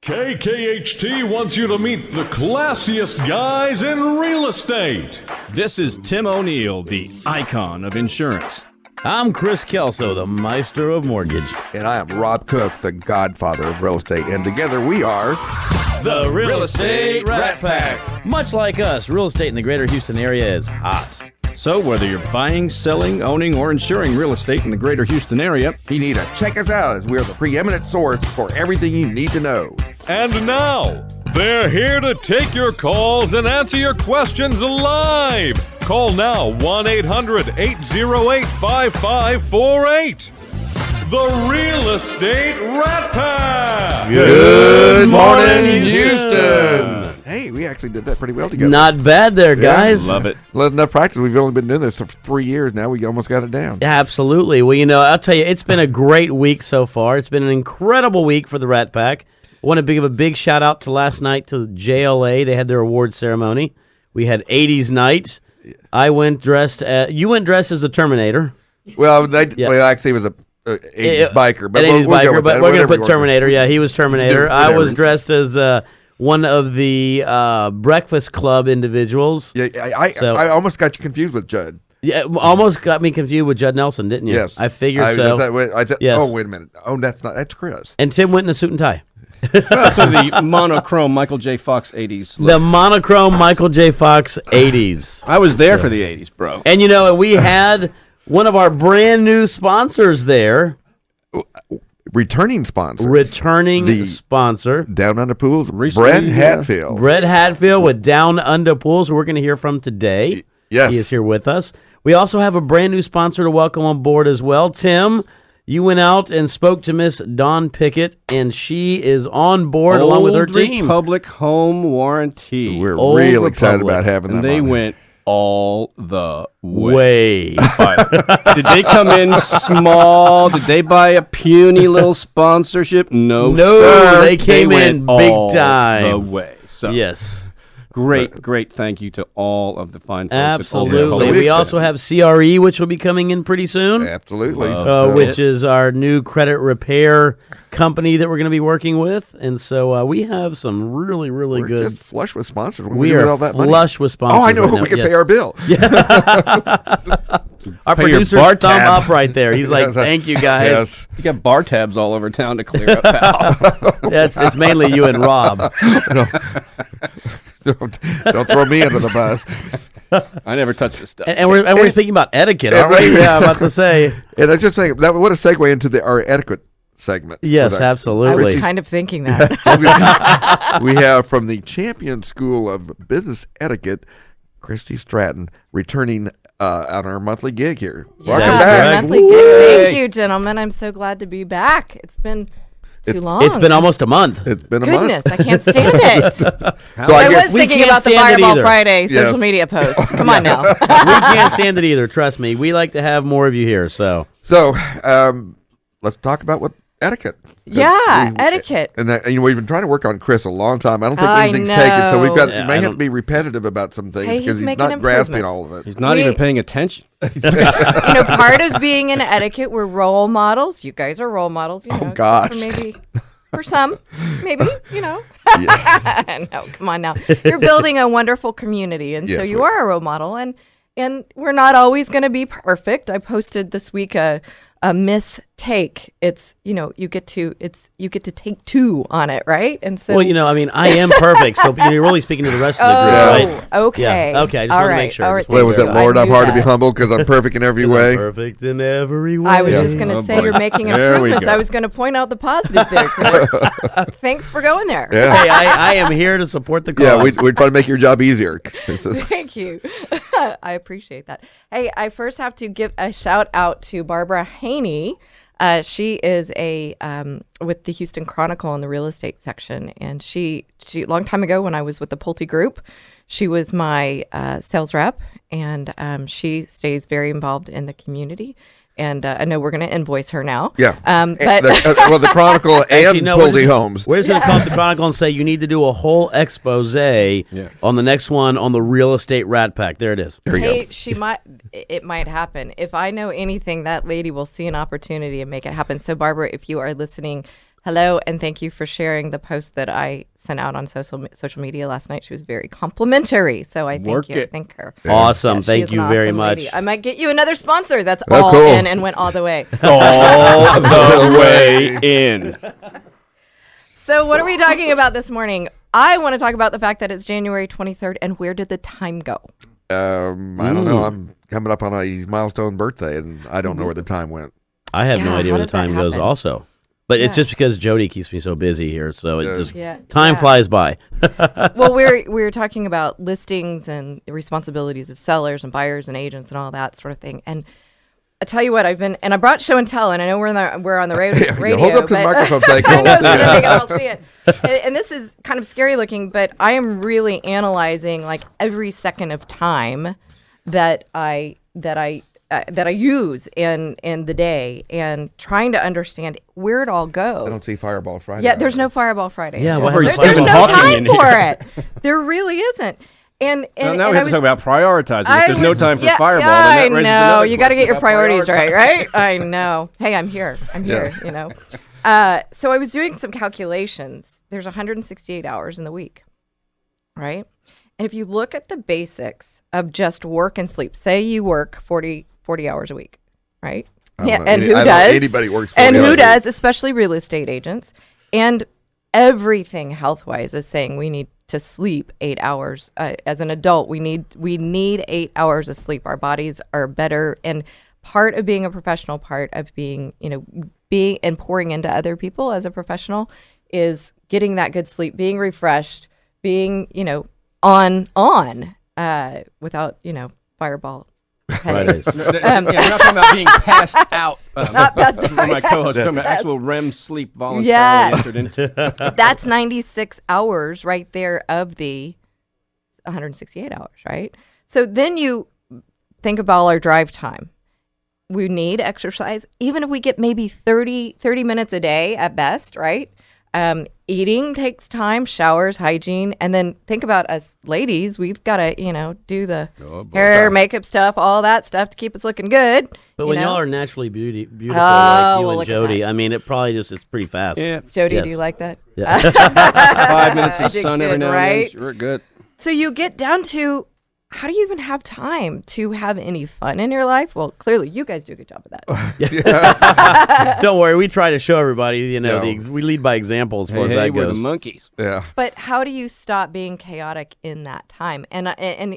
KKHT wants you to meet the classiest guys in real estate. This is Tim O'Neill, the icon of insurance. I'm Chris Kelso, the Meister of Mortgage. And I am Rob Cook, the godfather of real estate. And together we are the Real Estate Rat Pack. Much like us, real estate in the greater Houston area is hot. So whether you're buying, selling, owning, or insuring real estate in the greater Houston area, you need to check us out as we are the preeminent source for everything you need to know. And now, they're here to take your calls and answer your questions live. Call now 1-800-808-5548. The Real Estate Rat Pack. Good morning, Houston. Hey, we actually did that pretty well together. Not bad there, guys. love it. Well, enough practice. We've only been doing this for 3 years now. We almost got it down. Absolutely. Well, I'll tell you, it's been a great week so far. It's been an incredible week for the Rat Pack. I want to give a big shout out to last night to JLA. They had their award ceremony. We had 80s night. I went dressed you went dressed as the Terminator. Well, actually, it was a 80s biker. But we're we're going to put Terminator. Yeah, he was Terminator. I was dressed as one of the Breakfast Club individuals. Yeah, I almost got you confused with Judd. Yeah, almost got me confused with Judd Nelson, didn't you? Yes. I figured so. Yes. Oh, wait a minute. Oh, that's Chris. And Tim went in a suit and tie. So the monochrome Michael J. Fox 80s look. The monochrome Michael J. Fox 80s. I was there for the 80s, bro. And we had one of our brand new sponsors there. Returning sponsor. Sponsor. Downunda Pools. Recently, Brett Hatfield. Brett Hatfield with Downunda Pools, who we're going to hear from today. Yes. He is here with us. We also have a brand new sponsor to welcome on board as well. Tim, you went out and spoke to Miss Dawn Pickett, and she is on board along with her team. Republic Home Warranty. We're real excited about having them. And they on. went all the way. Did they come in small? Did they buy a puny little sponsorship? No, sir. They came in big all time. the way. So yes. Great thank you to all of the fine folks. Absolutely. We also have CRE, which will be coming in pretty soon. Absolutely. Which is our new credit repair company that we're going to be working with. And so we have some really, really we're good. Just flush with sponsors. We are all that money. flush with sponsors. Oh, I know right who we can pay our bill. Our producer's thumb up right there. He's like, thank you, guys. Yes. You got bar tabs all over town to clear up, pal. It's mainly you and Rob. Don't throw me under the bus. I never touch this stuff. And we're speaking about etiquette, aren't we? Yeah, I'm about to say. And I'm just saying, what a segue into our etiquette segment. Yes, absolutely. I was kind of thinking that. We have from the Champion School of Business Etiquette, Christy Stratton, returning on our monthly gig here. Welcome back. Monthly gig. Thank you, gentlemen. I'm so glad to be back. It's been too long. It's been almost a month. It's been a Goodness, month. I can't stand it. So I was thinking about the Fireball Friday social Yes. media post. Come on now. We can't stand it either. Trust me. We like to have more of you here. So let's talk about what etiquette. Yeah, etiquette. And we've been trying to work on Chris a long time. I don't think I anything's taken, so we know. may have to be repetitive about some things Hey, because he's he's making not grasping improvements. all of it. He's not even paying attention. Part of being in etiquette, we're role models. You guys are role models. Oh, gosh. For some, maybe, No, come on now. You're building a wonderful community, and so you are a role model, and we're not always going to be perfect. I posted this week a mistake. It's you get to take two on it, right? And so I am perfect. So you're really speaking to the rest of the group, right? Okay. Yeah. Okay. I just want to make sure. All right. Wait, was it Lord, I'm hard to be humble because I'm perfect in every way? Perfect in every way. I was just going to say you're making improvements. go. I was going to point out the positive there, Chris. Thanks for going there. Yeah. Hey, I am here to support the cause. Yeah, we're trying to make your job easier. Thank you. I appreciate that. Hey, I first have to give a shout out to Barbara Haney. She is with the Houston Chronicle in the real estate section, and she long time ago when I was with the Pulte Group, she was my sales rep, and she stays very involved in the community. And I know we're going to invoice her now. Yeah. But the Chronicle and Pulte Homes. We're just going to call up the Chronicle and say you need to do a whole expose on the next one on the real estate Rat Pack. There it is. Hey, it might happen. If I know anything, that lady will see an opportunity and make it happen. So Barbara, if you are listening, hello, and thank you for sharing the post that I sent out on social media last night. She was very complimentary, so I thank her. Awesome. Yeah, Thank you very much. lady. I might get you another sponsor that's Oh, all cool. in and went all the way. All the way in. So what are we talking about this morning? I want to talk about the fact that it's January 23rd, and where did the time go? I don't know. I'm coming up on a milestone birthday, and I don't know where the time went. I have no Yeah, idea how where the does that time goes happen? also. But it's Yeah. just because Jody keeps me so busy here, so it just Yeah. time Yeah. flies by. Well, we're talking about listings and the responsibilities of sellers and buyers and agents and all that sort of thing. And I tell you what, and I brought show and tell, and I know we're on the radio. Hold up to the but- microphone so they I can know, all so see that they it. can all see it. And this is kind of scary looking, but I am really analyzing like every second of time that I use in the day and trying to understand where it all goes. I don't see Fireball Friday. Yeah, there's no Fireball Friday. Yeah, Jeff. what Very happened to There's Stephen no Hawking time in for here. it. There really isn't. And Now and we I have to talk about prioritizing. If there's no time for yeah, Fireball, yeah, then I that raises know. another You got to get question your about priorities right, prioritizing. right? I know. Hey, I'm here. Yes. You know. So I was doing some calculations. There's 168 hours in the week, right? And if you look at the basics of just work and sleep, say you work 40 hours a week, right? I don't know. And I who don't know does? anybody works 40 And hours who a week. does, especially real estate agents. And everything health-wise is saying we need to sleep 8 hours. As an adult, we need 8 hours of sleep. Our bodies are better. And part of being a professional, part of being, being and pouring into other people as a professional is getting that good sleep, being refreshed, being, on without, fireball headaches. Yeah, we're not talking about being passed out. Not passed out, My co-host, yes. talking about actual REM sleep voluntarily Yes. entered into. That's 96 hours right there of the 168 hours, right? So then you think about our drive time. We need exercise, even if we get maybe 30 minutes a day at best, right? Eating takes time, showers, hygiene, and then think about us ladies. We've got to, do the hair, makeup stuff, all that stuff to keep us looking good. But when y'all are naturally beautiful Oh, like you well, and look at Jody, that. I mean, it probably it's pretty fast. Yeah, Jody, Yes. do you like that? Yeah. 5 minutes I of did sun every good, now and right? then. Sure, good. So you get down to, how do you even have time to have any fun in your life? Well, clearly you guys do a good job of that. Don't worry, we try to show everybody. Yeah. We lead by example as far as Hey, that we're the goes. monkeys. Yeah. But how do you stop being chaotic in that time? And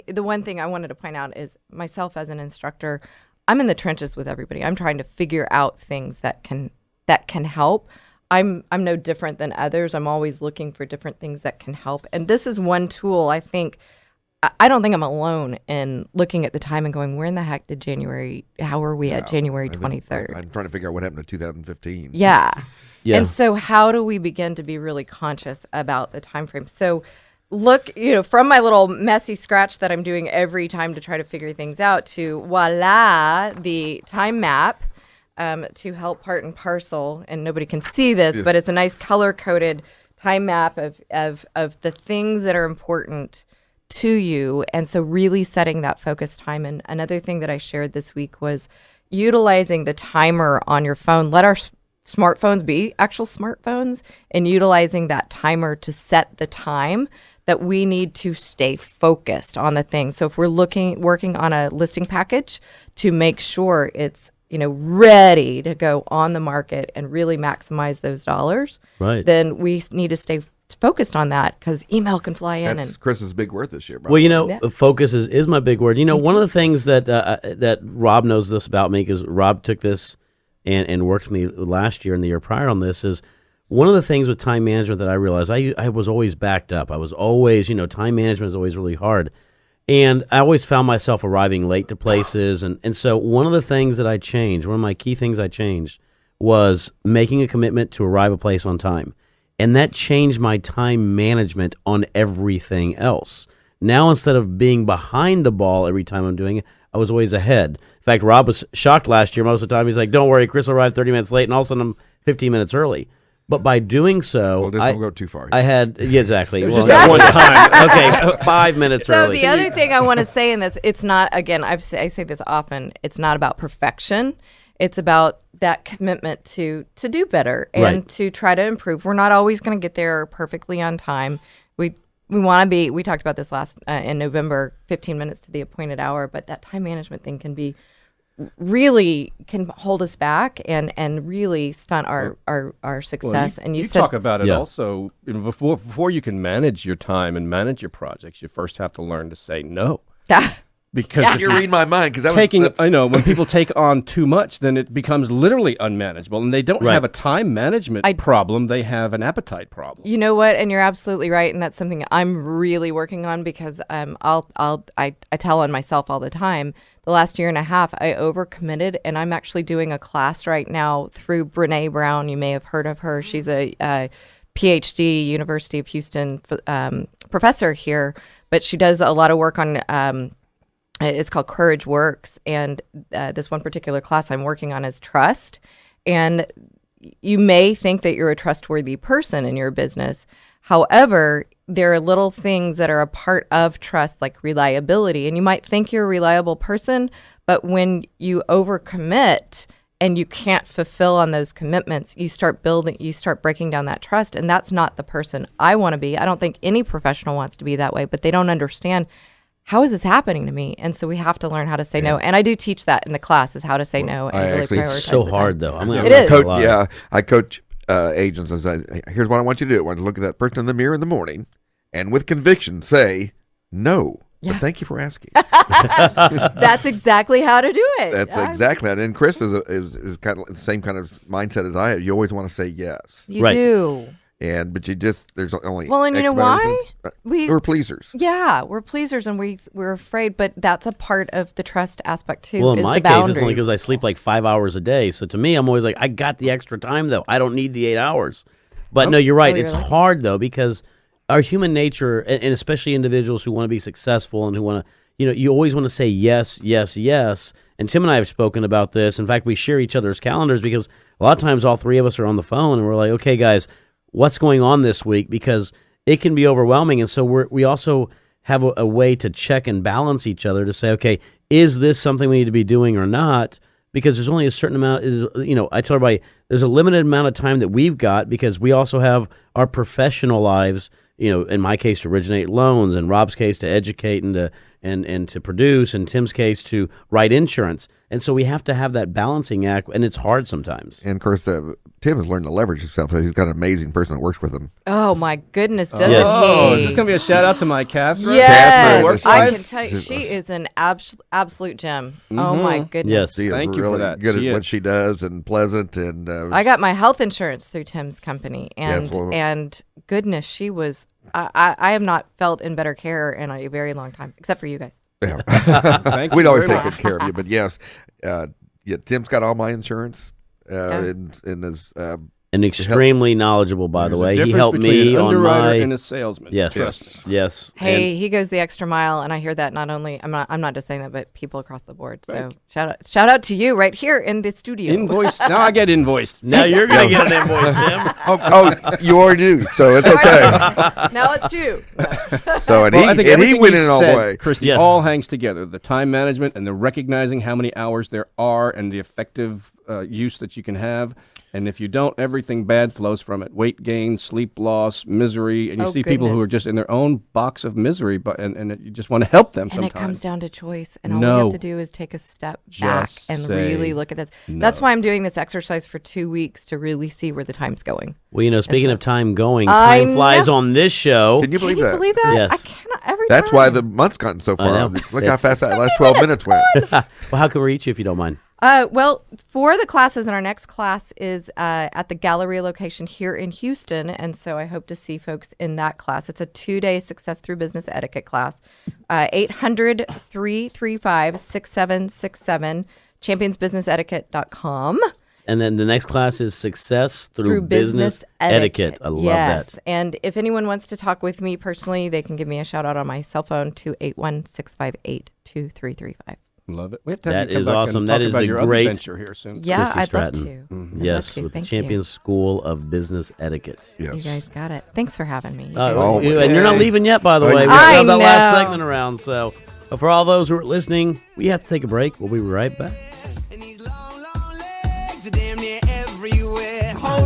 the one thing I wanted to point out is myself as an instructor, I'm in the trenches with everybody. I'm trying to figure out things that can help. I'm no different than others. I'm always looking for different things that can help. And this is one tool I think. I don't think I'm alone in looking at the time and going, where in the heck did how are we at January 23rd? I'm trying to figure out what happened to 2015. Yeah. Yeah. And so how do we begin to be really conscious about the time frame? So look, from my little messy scratch that I'm doing every time to try to figure things out to voila, the time map to help part and parcel. And nobody can see this, Yes. but it's a nice color-coded time map of the things that are important to you. And so really setting that focus time. And another thing that I shared this week was utilizing the timer on your phone. Let our smartphones be actual smartphones, and utilizing that timer to set the time that we need to stay focused on the thing. So if we're working on a listing package, to make sure it's ready to go on the market and really maximize those dollars, Right. then we need to stay focused on that, because email can fly in. That's And Chris's big word this year. by Well, the way. Yeah. focus is my big word. One of the things that Rob knows this about me, because Rob took this and worked with me last year and the year prior on this, is one of the things with time management that I realized I was always backed up. I was always, time management is always really hard. And I always found myself arriving late to places. And so one of the things that I changed, one of my key things I changed, was making a commitment to arrive a place on time. And that changed my time management on everything else. Now, instead of being behind the ball every time I'm doing it, I was always ahead. In fact, Rob was shocked last year. Most of the time, he's like, don't worry, Chris will arrive 30 minutes late, and all of a sudden I'm 15 minutes early. But by doing so, Well, just don't go too far. I had, yeah, exactly. It was Well, just that one time. okay, 5 minutes so early. the other thing I want to say in this, it's not, again, I say this often, it's not about perfection. it's about that commitment to do better and to try to improve. We're not always going to get there perfectly on time. We want to be. We talked about this last in November, 15 minutes to the appointed hour. But that time management thing can hold us back and really stunt our success. Well, and you said, talk about it also. Before you can manage your time and manage your projects, you first have to learn to say no. Because if You're reading my mind because I know when people take on too much, then it becomes literally unmanageable, and they don't have a time management problem; they have an appetite problem. You know what? And you're absolutely right, and that's something I'm really working on because I tell on myself all the time. The last year and a half, I overcommitted, and I'm actually doing a class right now through Brene Brown. You may have heard of her. She's a PhD, University of Houston professor here, but she does a lot of work on. It's called Courage Works, and this one particular class I'm working on is trust. And you may think that you're a trustworthy person in your business. However, there are little things that are a part of trust, like reliability. And you might think you're a reliable person, but when you overcommit and you can't fulfill on those commitments, you start breaking down that trust. And that's not the person I want to be. I don't think any professional wants to be that way, but they don't understand, how is this happening to me? And so we have to learn how to say no. And I do teach that in the class, is how to say no and really prioritize. It's so the hard, time. though. It is. I coach agents and say, here's what I want you to do. I want you to look at that person in the mirror in the morning and with conviction say no. Yeah. But thank you for asking. That's exactly how to do it. That's exactly it. And Chris is kind of the same kind of mindset as I have. You always want to say yes. You do. But there's only and you know why? We're pleasers. Yeah, we're pleasers, and we're afraid, but that's a part of the trust aspect too. Well, in is my the case, it's boundaries. only because I sleep like 5 hours a day. So to me, I'm always like, I got the extra time though. I don't need the 8 hours. But no, you're right. It's hard though, because our human nature, and especially individuals who want to be successful and who want to, you always want to say yes, yes, yes. And Tim and I have spoken about this. In fact, we share each other's calendars because a lot of times all three of us are on the phone and we're like, okay, guys, what's going on this week? Because it can be overwhelming. And so we also have a way to check and balance each other to say, okay, is this something we need to be doing or not? Because there's only a certain amount, I tell everybody, there's a limited amount of time that we've got because we also have our professional lives, in my case to originate loans, in Rob's case to educate and to produce, in Tim's case to write insurance. And so we have to have that balancing act, and it's hard sometimes. And of course, Tim has learned to leverage himself. He's got an amazing person that works with him. Oh my goodness, doesn't Yes. Oh, he? is this going to be a shout out to my Catherine? Yes, Catherine, I can tell you, she is an absolute gem. Oh my goodness. Yes. She is Thank you for really that. good She at what is. she does and pleasant. And I got my health insurance through Tim's company, and well- and goodness, she was. I have not felt in better care in a very long time, except for you guys. Thank we'd you always very take much. good care of you. But yes, Tim's got all my insurance. And is And extremely knowledgeable, by the There's a way. He difference helped between me an on underwriter my... and a salesman. Yes. Hey, he goes the extra mile, and I hear that not only. I'm not just saying that, but people across the board. So shout out to you right here in the studio. Invoice. Now I get invoiced. Now you're going to get an invoice, Tim. oh, you already do, so it's okay. Now it's two. So and Well, I think he everything went you in all the said, way. Christy, Yes. all hangs together. The time management and the recognizing how many hours there are and the effective use that you can have. And if you don't, everything bad flows from it. Weight gain, sleep loss, misery. And you see people who goodness. are just in their own box of misery, and you just want to help them And sometimes. it comes down to choice, and all we No. have to do is take a step back Just and say really look at this. no. That's why I'm doing this exercise for 2 weeks to really see where the time's going. Well, speaking of time going, I time flies know. on this show. Can you believe Can you that? believe that? Yes. I cannot every That's time. why the month's gotten so far. know. Look how fast that last 12 minutes went. Well, how can we reach you if you don't mind? Well, for the classes, and our next class is at the Galleria location here in Houston, and so I hope to see folks in that class. It's a 2-day Success Through Business Etiquette class. 800-335-6767, championsbusinessetiquette.com. And then the next class is Success Through Business Etiquette. I love yes. that. And if anyone wants to talk with me personally, they can give me a shout out on my cell phone, 281-658-2335. Love it. We have to have That you come is back awesome. And that talk is about the your great other venture here soon. Yeah, Christy I'd Stratton. love to. Yes, I'd love to. with the Thank Champions School of Business Etiquette. Yes. You guys got it. Thanks for having me. You guys are Oh, And you're not leaving yet, by the way. We I have that last know. segment around. So, but for all those who are listening, we have to take a break. We'll be right back. In these long, long legs.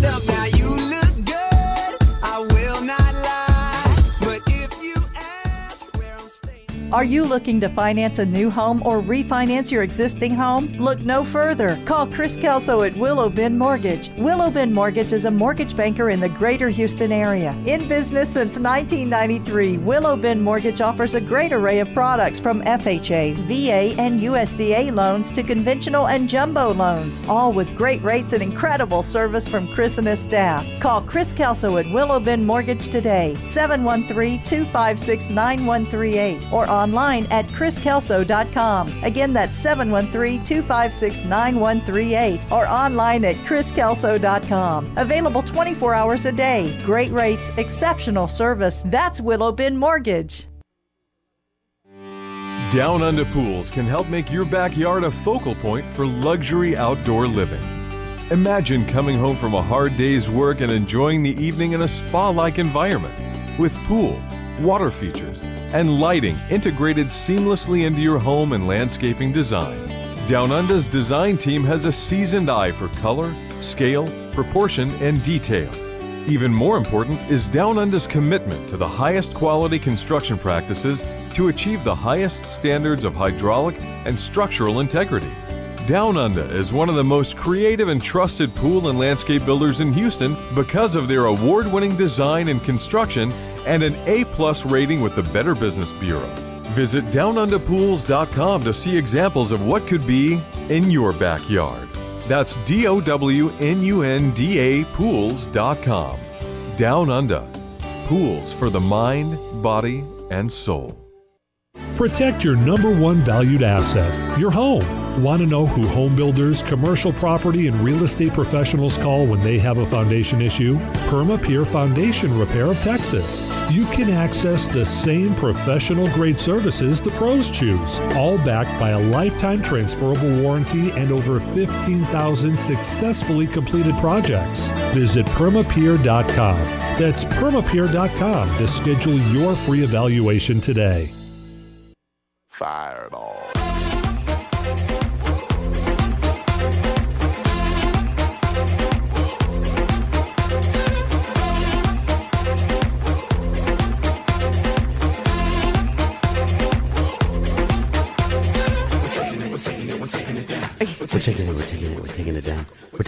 stand up now. You look good, I will not lie. But if you ask where I'm staying. Are you looking to finance a new home or refinance your existing home? Look no further. Call Chris Kelso at Willow Bend Mortgage. Willow Bend Mortgage is a mortgage banker in the greater Houston area. In business since 1993, Willow Bend Mortgage offers a great array of products from FHA, VA, and USDA loans to conventional and jumbo loans, all with great rates and incredible service from Chris and his staff. Call Chris Kelso at Willow Bend Mortgage today, 713-256-9138, or online at chriskelso.com. Again, that's 713-256-9138, or online at chriskelso.com. Available 24 hours a day. Great rates, exceptional service. That's Willow Bend Mortgage. Down Under Pools can help make your backyard a focal point for luxury outdoor living. Imagine coming home from a hard day's work and enjoying the evening in a spa-like environment with pool, water features, and lighting integrated seamlessly into your home and landscaping design. Down Unda's design team has a seasoned eye for color, scale, proportion, and detail. Even more important is Down Unda's commitment to the highest quality construction practices to achieve the highest standards of hydraulic and structural integrity. Down Under is one of the most creative and trusted pool and landscape builders in Houston because of their award-winning design and construction and an A+ rating with the Better Business Bureau. Visit downundapools.com to see examples of what could be in your backyard. That's DOWNUNDA pools.com. Down Under. Pools for the mind, body, and soul. Protect your number one valued asset, your home. Want to know who home builders, commercial property, and real estate professionals call when they have a foundation issue? PermaPure Foundation Repair of Texas. You can access the same professional grade services the pros choose, all backed by a lifetime transferable warranty and over 15,000 successfully completed projects. Visit permapure.com. That's permapure.com to schedule your free evaluation today. Fireball. We're taking it down. We're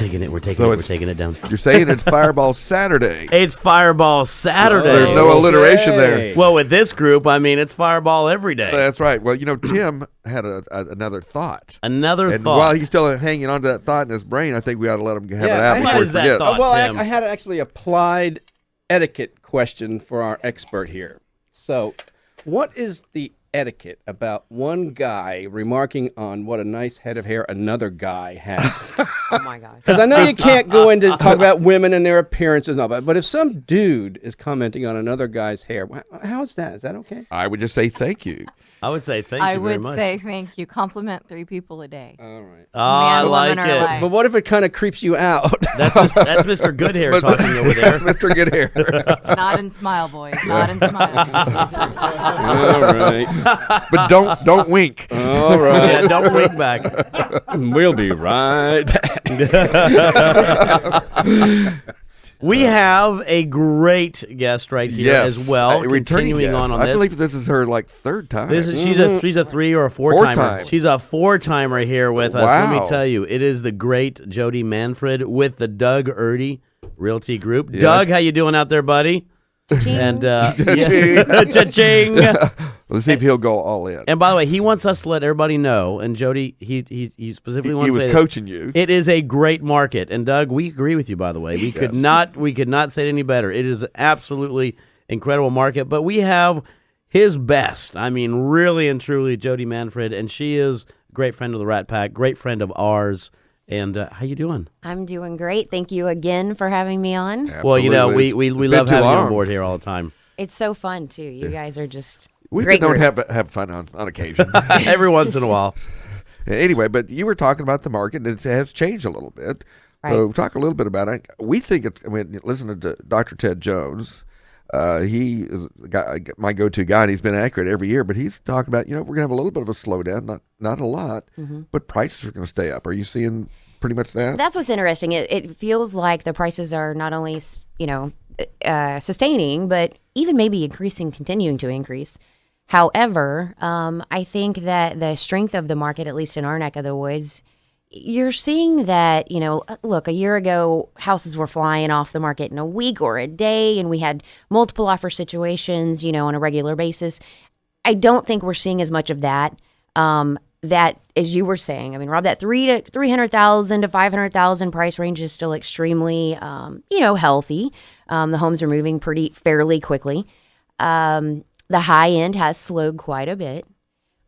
taking it down. You're saying it's Fireball Saturday. It's Fireball Saturday. There's no alliteration there. Well, with this group, I mean, it's Fireball every day. That's right. Well, Tim had another thought. Another And thought. while he's still hanging on to that thought in his brain, I think we ought to let him have it Yeah, out I What before he is that forgets. thought? Well, Tim. I had actually applied etiquette question for our expert here. So, what is the etiquette about one guy remarking on what a nice head of hair another guy has? Oh my gosh. Because I know you can't go into talk about women and their appearances and all that, but if some dude is commenting on another guy's hair, how is that? Is that okay? I would just say thank you. I would say thank I you very would much. say thank you. Compliment 3 people a day. All right. Oh, I Man, like woman, or it. alike. But what if it kind of creeps you out? That's Mr. Goodhair talking over there. Mr. Good Hair. Not in smile, boys. Not in smile. All right. But don't wink. All right. Yeah, don't wink back. We'll be right back. We have a great guest right here Yes. as well. Returning continuing guest. on I this. believe this is her third time. She's a 3 or a 4-timer. Four-time. She's a 4-timer here with us. Let Wow. me tell you, it is the great Jody Manfred with the Doug Erdy Realty Group. Yeah. Doug, how you doing out there, buddy? And Cha-ching. cha-ching. Let's see if he'll go all in. And by the way, he wants us to let everybody know. And Jody, he specifically wants He to was say coaching you. it is a great market. And Doug, we agree with you. By the way, we could not say it any better. It is an absolutely incredible market. But we have his best. I mean, really and truly, Jody Manfred, and she is a great friend of the Rat Pack, great friend of ours. And how you doing? I'm doing great. Thank you again for having me on. Well, you know, Absolutely. we It's been love too having you on long. board here all the time. It's so fun too. You guys are just We great don't group. have fun on occasion. Every once in a while. Anyway, but you were talking about the market, and it has changed a little bit. So talk a little bit about it. We think it's, listen to Dr. Ted Jones. He is my go-to guy, and he's been accurate every year, but he's talking about, we're going to have a little bit of a slowdown, not a lot, but prices are going to stay up. Are you seeing pretty much that? That's what's interesting. It feels like the prices are not only, sustaining, but even maybe increasing, continuing to increase. However, I think that the strength of the market, at least in our neck of the woods, you're seeing that, look, a year ago, houses were flying off the market in a week or a day, and we had multiple offer situations, on a regular basis. I don't think we're seeing as much of that. That, as you were saying, I mean, Rob, that 300,000 to 500,000 price range is still extremely, healthy. The homes are moving fairly quickly. The high end has slowed quite a bit.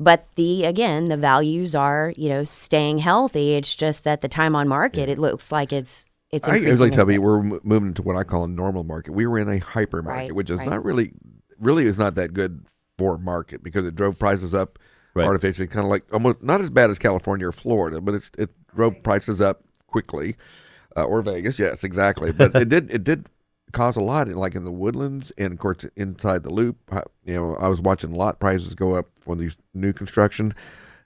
But the values are, staying healthy. It's just that the time on market, it looks like it's I increasing. usually tell a bit. me we're moving to what I call a normal market. We were in a hyper market, Right, which is right. not really is not that good for market because it drove prices up artificially, kind of like almost not as bad as California or Florida, but it drove prices up quickly, or Vegas. Yes, exactly. But it did cause a lot, like in the Woodlands and of course inside the Loop. I was watching lot prices go up for these new construction,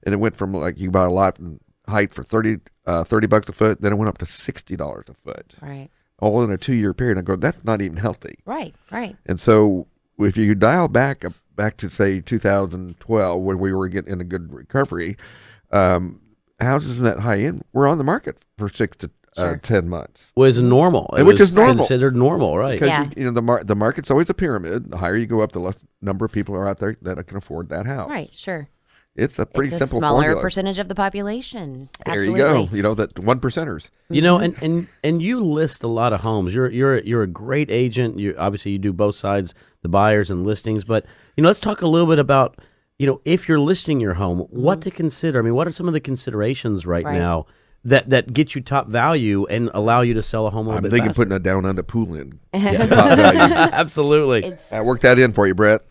and it went from like you buy a lot in height for $30 a foot, then it went up to $60 a foot. Right. All in a 2-year period. I go, that's not even healthy. Right. And so if you dial back to say 2012, when we were getting in a good recovery, houses in that high end were on the market for 6 to 10 months. Was normal. Which is normal. Considered normal, right? Because the market's always a pyramid. The higher you go up, the less number of people are out there that can afford that house. Right. Sure. It's a pretty It's a simple smaller formula. percentage of the population. There Absolutely. you go. That 1%ers. And you list a lot of homes. You're a great agent. You do both sides, the buyers and listings. But let's talk a little bit about if you're listing your home, what to consider. I mean, what are some of the considerations right now that get you top value and allow you to sell a home a little I'm bit thinking faster? putting a Downunda pool in. Top value. Absolutely. Work that in for you, Brett.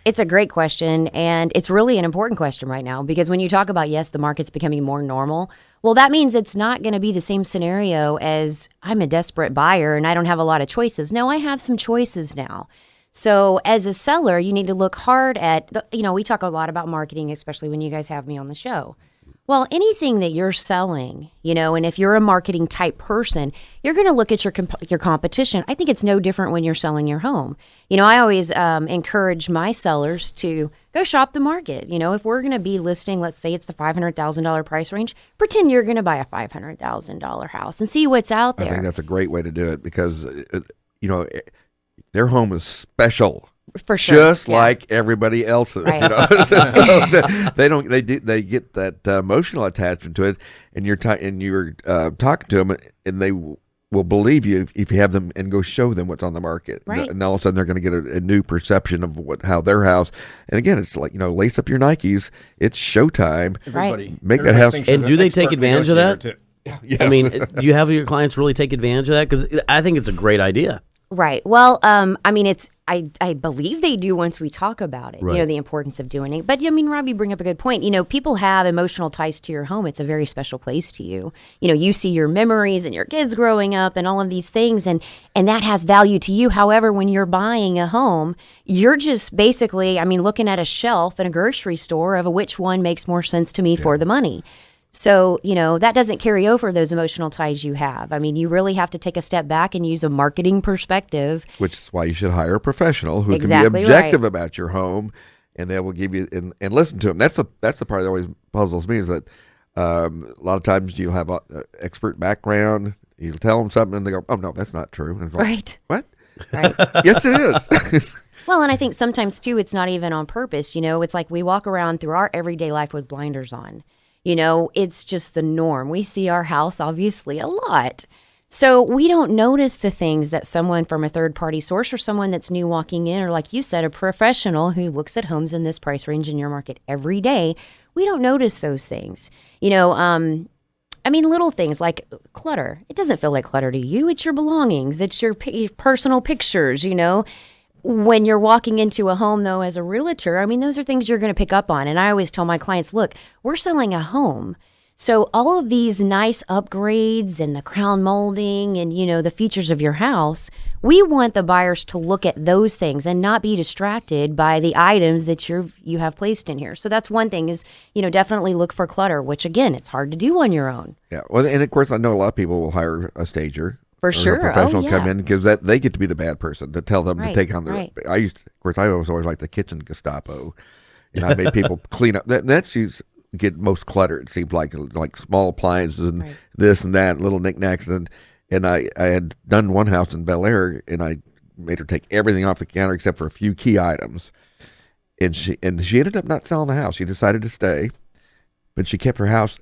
It's a great question, and it's really an important question right now because when you talk about, yes, the market's becoming more normal, well, that means it's not going to be the same scenario as I'm a desperate buyer and I don't have a lot of choices. No, I have some choices now. So as a seller, you need to look hard at, we talk a lot about marketing, especially when you guys have me on the show. Well, anything that you're selling, and if you're a marketing type person, you're going to look at your competition. I think it's no different when you're selling your home. I always encourage my sellers to go shop the market. If we're going to be listing, let's say it's the $500,000 price range, pretend you're going to buy a $500,000 house and see what's out there. I think that's a great way to do it because, their home is special. For sure. Just like everybody else's, Right. so they get that emotional attachment to it, and you're talking to them, and they will believe you if you have them and go show them what's on the market. Right. And all of a sudden they're going to get a new perception of how their house. And again, it's like lace up your Nikes. It's showtime. Right. Make that house. And do they take advantage of that? Yes. I mean, do you have your clients really take advantage of that? Because I think it's a great idea. Right. Well, I believe they do once we talk about it, Right. the importance of doing it. But, Rob, you bring up a good point. People have emotional ties to your home. It's a very special place to you. You see your memories and your kids growing up and all of these things, and that has value to you. However, when you're buying a home, you're just basically, looking at a shelf in a grocery store of which one makes more sense to me for the money. So, that doesn't carry over those emotional ties you have. You really have to take a step back and use a marketing perspective. Which is why you should hire a professional who Exactly can be objective right. about your home, and they will give you and listen to them. That's the part that always puzzles me is that a lot of times you'll have an expert background. You'll tell them something, and they go, "Oh no, that's not true." And it's like, Right. What? Right. Yes, it is. Well, and I think sometimes, too, it's not even on purpose. It's like we walk around through our everyday life with blinders on. It's just the norm. We see our house, obviously, a lot. So we don't notice the things that someone from a third-party source or someone that's new walking in, or like you said, a professional who looks at homes in this price range in your market every day, we don't notice those things. Little things like clutter. It doesn't feel like clutter to you. It's your belongings. It's your personal pictures, When you're walking into a home, though, as a realtor, those are things you're going to pick up on. And I always tell my clients, look, we're selling a home. So all of these nice upgrades and the crown molding and, the features of your house, we want the buyers to look at those things and not be distracted by the items that you have placed in here. So that's one thing is, definitely look for clutter, which again, it's hard to do on your own. Yeah. Well, and of course, I know a lot of people will hire a stager. For or sure. A professional Oh, come yeah. in because they get to be the bad person to tell them to Right, take on the. right. I was always like the kitchen Gestapo, and I made people clean up. That's used get most clutter. It seems like small appliances and this and that, little knickknacks, and I had done one house in Bel Air, and I made her take everything off the counter except for a few key items, and she ended up not selling the house. She decided to stay, but she kept her house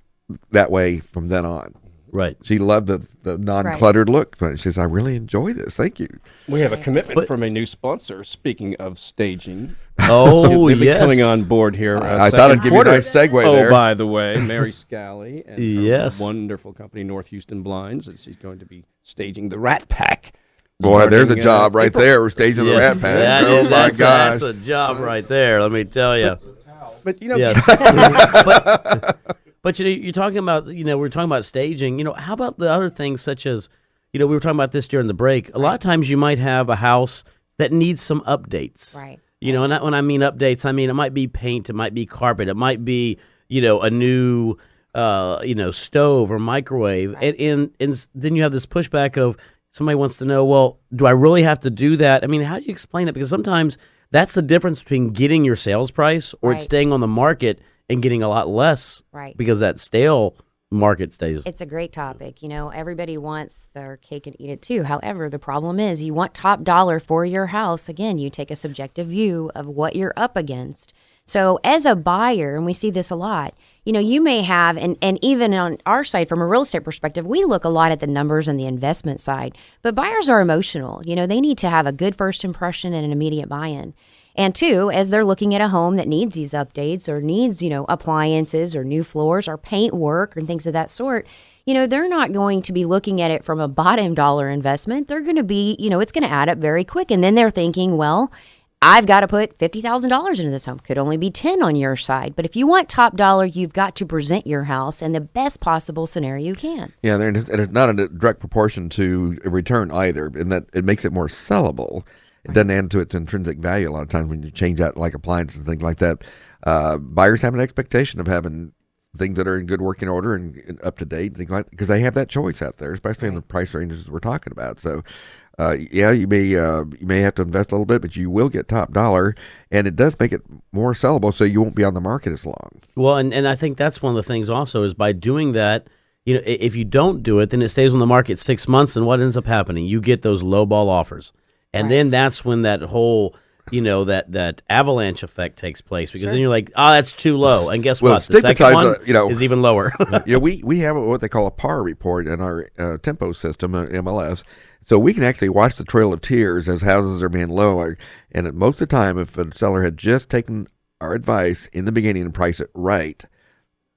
that way from then on. Right. She loved the non-cluttered look. But she says, I really enjoy this. Thank you. We have a commitment from a new sponsor. Speaking of staging, Oh, they'll be yes. coming on board here. I thought I'd give you a nice segue there. Oh, by the way, Mary Scally and her Yes. wonderful company, North Houston Blinds, and she's going to be staging the Rat Pack. Boy, there's a starting, job right April. there. We're staging the Rat Pack. That Oh, is- my that's, gosh. that's a job right there, let me tell you. But Yes. But you're talking about, we're talking about staging. How about the other things such as, we were talking about this during the break. A lot of times you might have a house that needs some updates. Right. And when I mean updates, I mean it might be paint, it might be carpet, it might be, a new, stove or microwave. And then you have this pushback of somebody wants to know, well, do I really have to do that? I mean, how do you explain that? Because sometimes that's the difference between getting your sales price or it's staying on the market and getting a lot less because that stale market stays. It's a great topic. Everybody wants their cake and eat it too. However, the problem is you want top dollar for your house. Again, you take a subjective view of what you're up against. So as a buyer, and we see this a lot, you may have, and even on our side from a real estate perspective, we look a lot at the numbers and the investment side, but buyers are emotional. They need to have a good first impression and an immediate buy-in. And two, as they're looking at a home that needs these updates or needs, appliances or new floors or paint work and things of that sort, they're not going to be looking at it from a bottom dollar investment. They're going to be, it's going to add up very quick. And then they're thinking, well, I've got to put $50,000 into this home. Could only be 10 on your side. But if you want top dollar, you've got to present your house in the best possible scenario you can. Yeah, and it's not in a direct proportion to a return either, in that it makes it more sellable. It doesn't add to its intrinsic value a lot of times when you change out like appliances and things like that. Buyers have an expectation of having things that are in good working order and up to date, things like that, because they have that choice out there, especially in the price ranges we're talking about. So, you may have to invest a little bit, but you will get top dollar, and it does make it more sellable, so you won't be on the market as long. Well, and I think that's one of the things also is by doing that, if you don't do it, then it stays on the market 6 months, and what ends up happening? You get those low ball offers. And then that's when that whole, that avalanche effect takes place because then you're like, that's too low. And guess Well, what? The second stigmatize, one is even lower. Yeah, we have what they call a PAR report in our tempo system, MLS. So we can actually watch the trail of tears as houses are being lower. And at most of the time, if a seller had just taken our advice in the beginning and priced it right,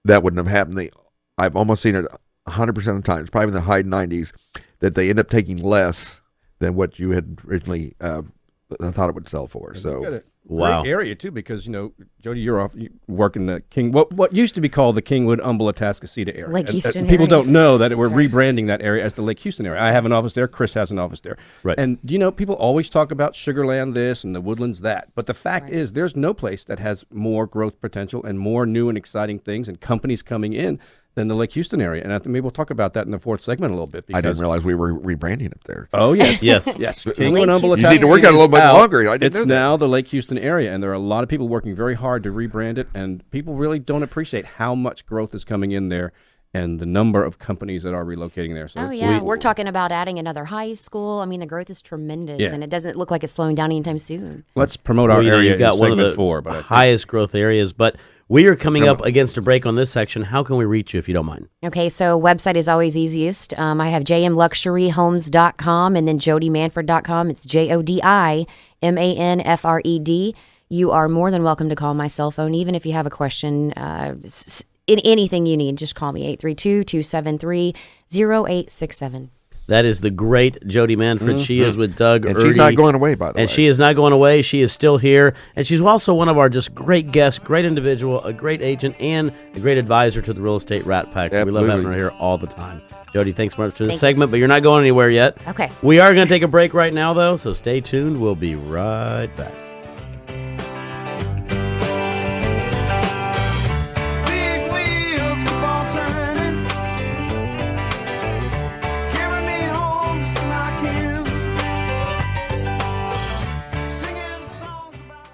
that wouldn't have happened. I've almost seen it 100% of the time. It's probably in the high 90s that they end up taking less than what you had originally thought it would sell for. So, wow. Great area too, because Jody, you working the what used to be called the Kingwood, Humble, Atascocita area. Lake Houston people area. don't know that we're rebranding that area as the Lake Houston area. I have an office there. Chris has an office there. Right. And people always talk about Sugarland this and the Woodlands that, but the fact is, there's no place that has more growth potential and more new and exciting things and companies coming in than the Lake Houston area. And I think maybe we'll talk about that in the fourth segment a little bit. I didn't realize we were rebranding up there. Oh, yeah. Yes. Yes. Kingwood, Humble, You need to work Atascocita on it a little is bit out. longer. I didn't It's know that. now the Lake Houston area, and there are a lot of people working very hard to rebrand it, and people really don't appreciate how much growth is coming in there and the number of companies that are relocating there. So Oh, yeah. We're talking about adding another high school. I mean, the growth is tremendous, Yeah. and it doesn't look like it's slowing down anytime soon. let's promote our Well, area you've got in one of segment the 4. But I think- highest growth areas. But we are coming up against a break on this section. How can we reach you if you don't mind? Okay, so website is always easiest. I have jmluxuryhomes.com and then jodymanfred.com. It's JODIMANFRED. You are more than welcome to call my cell phone, even if you have a question. In anything you need, just call me, 832-273-0867. That is the great Jody Manfred. She is with Doug And Erdy. she's not going away, by the way. And she is not going away. She is still here. And she's also one of our just great guests, great individual, a great agent, and a great advisor to the Real Estate Rat Pack. So we love having her here all the time. Jody, thanks much for this segment, but you're not going anywhere yet. Okay. We are going to take a break right now, though, so stay tuned. We'll be right back. Big wheels keep on turning, carry me home just like you, singing songs about.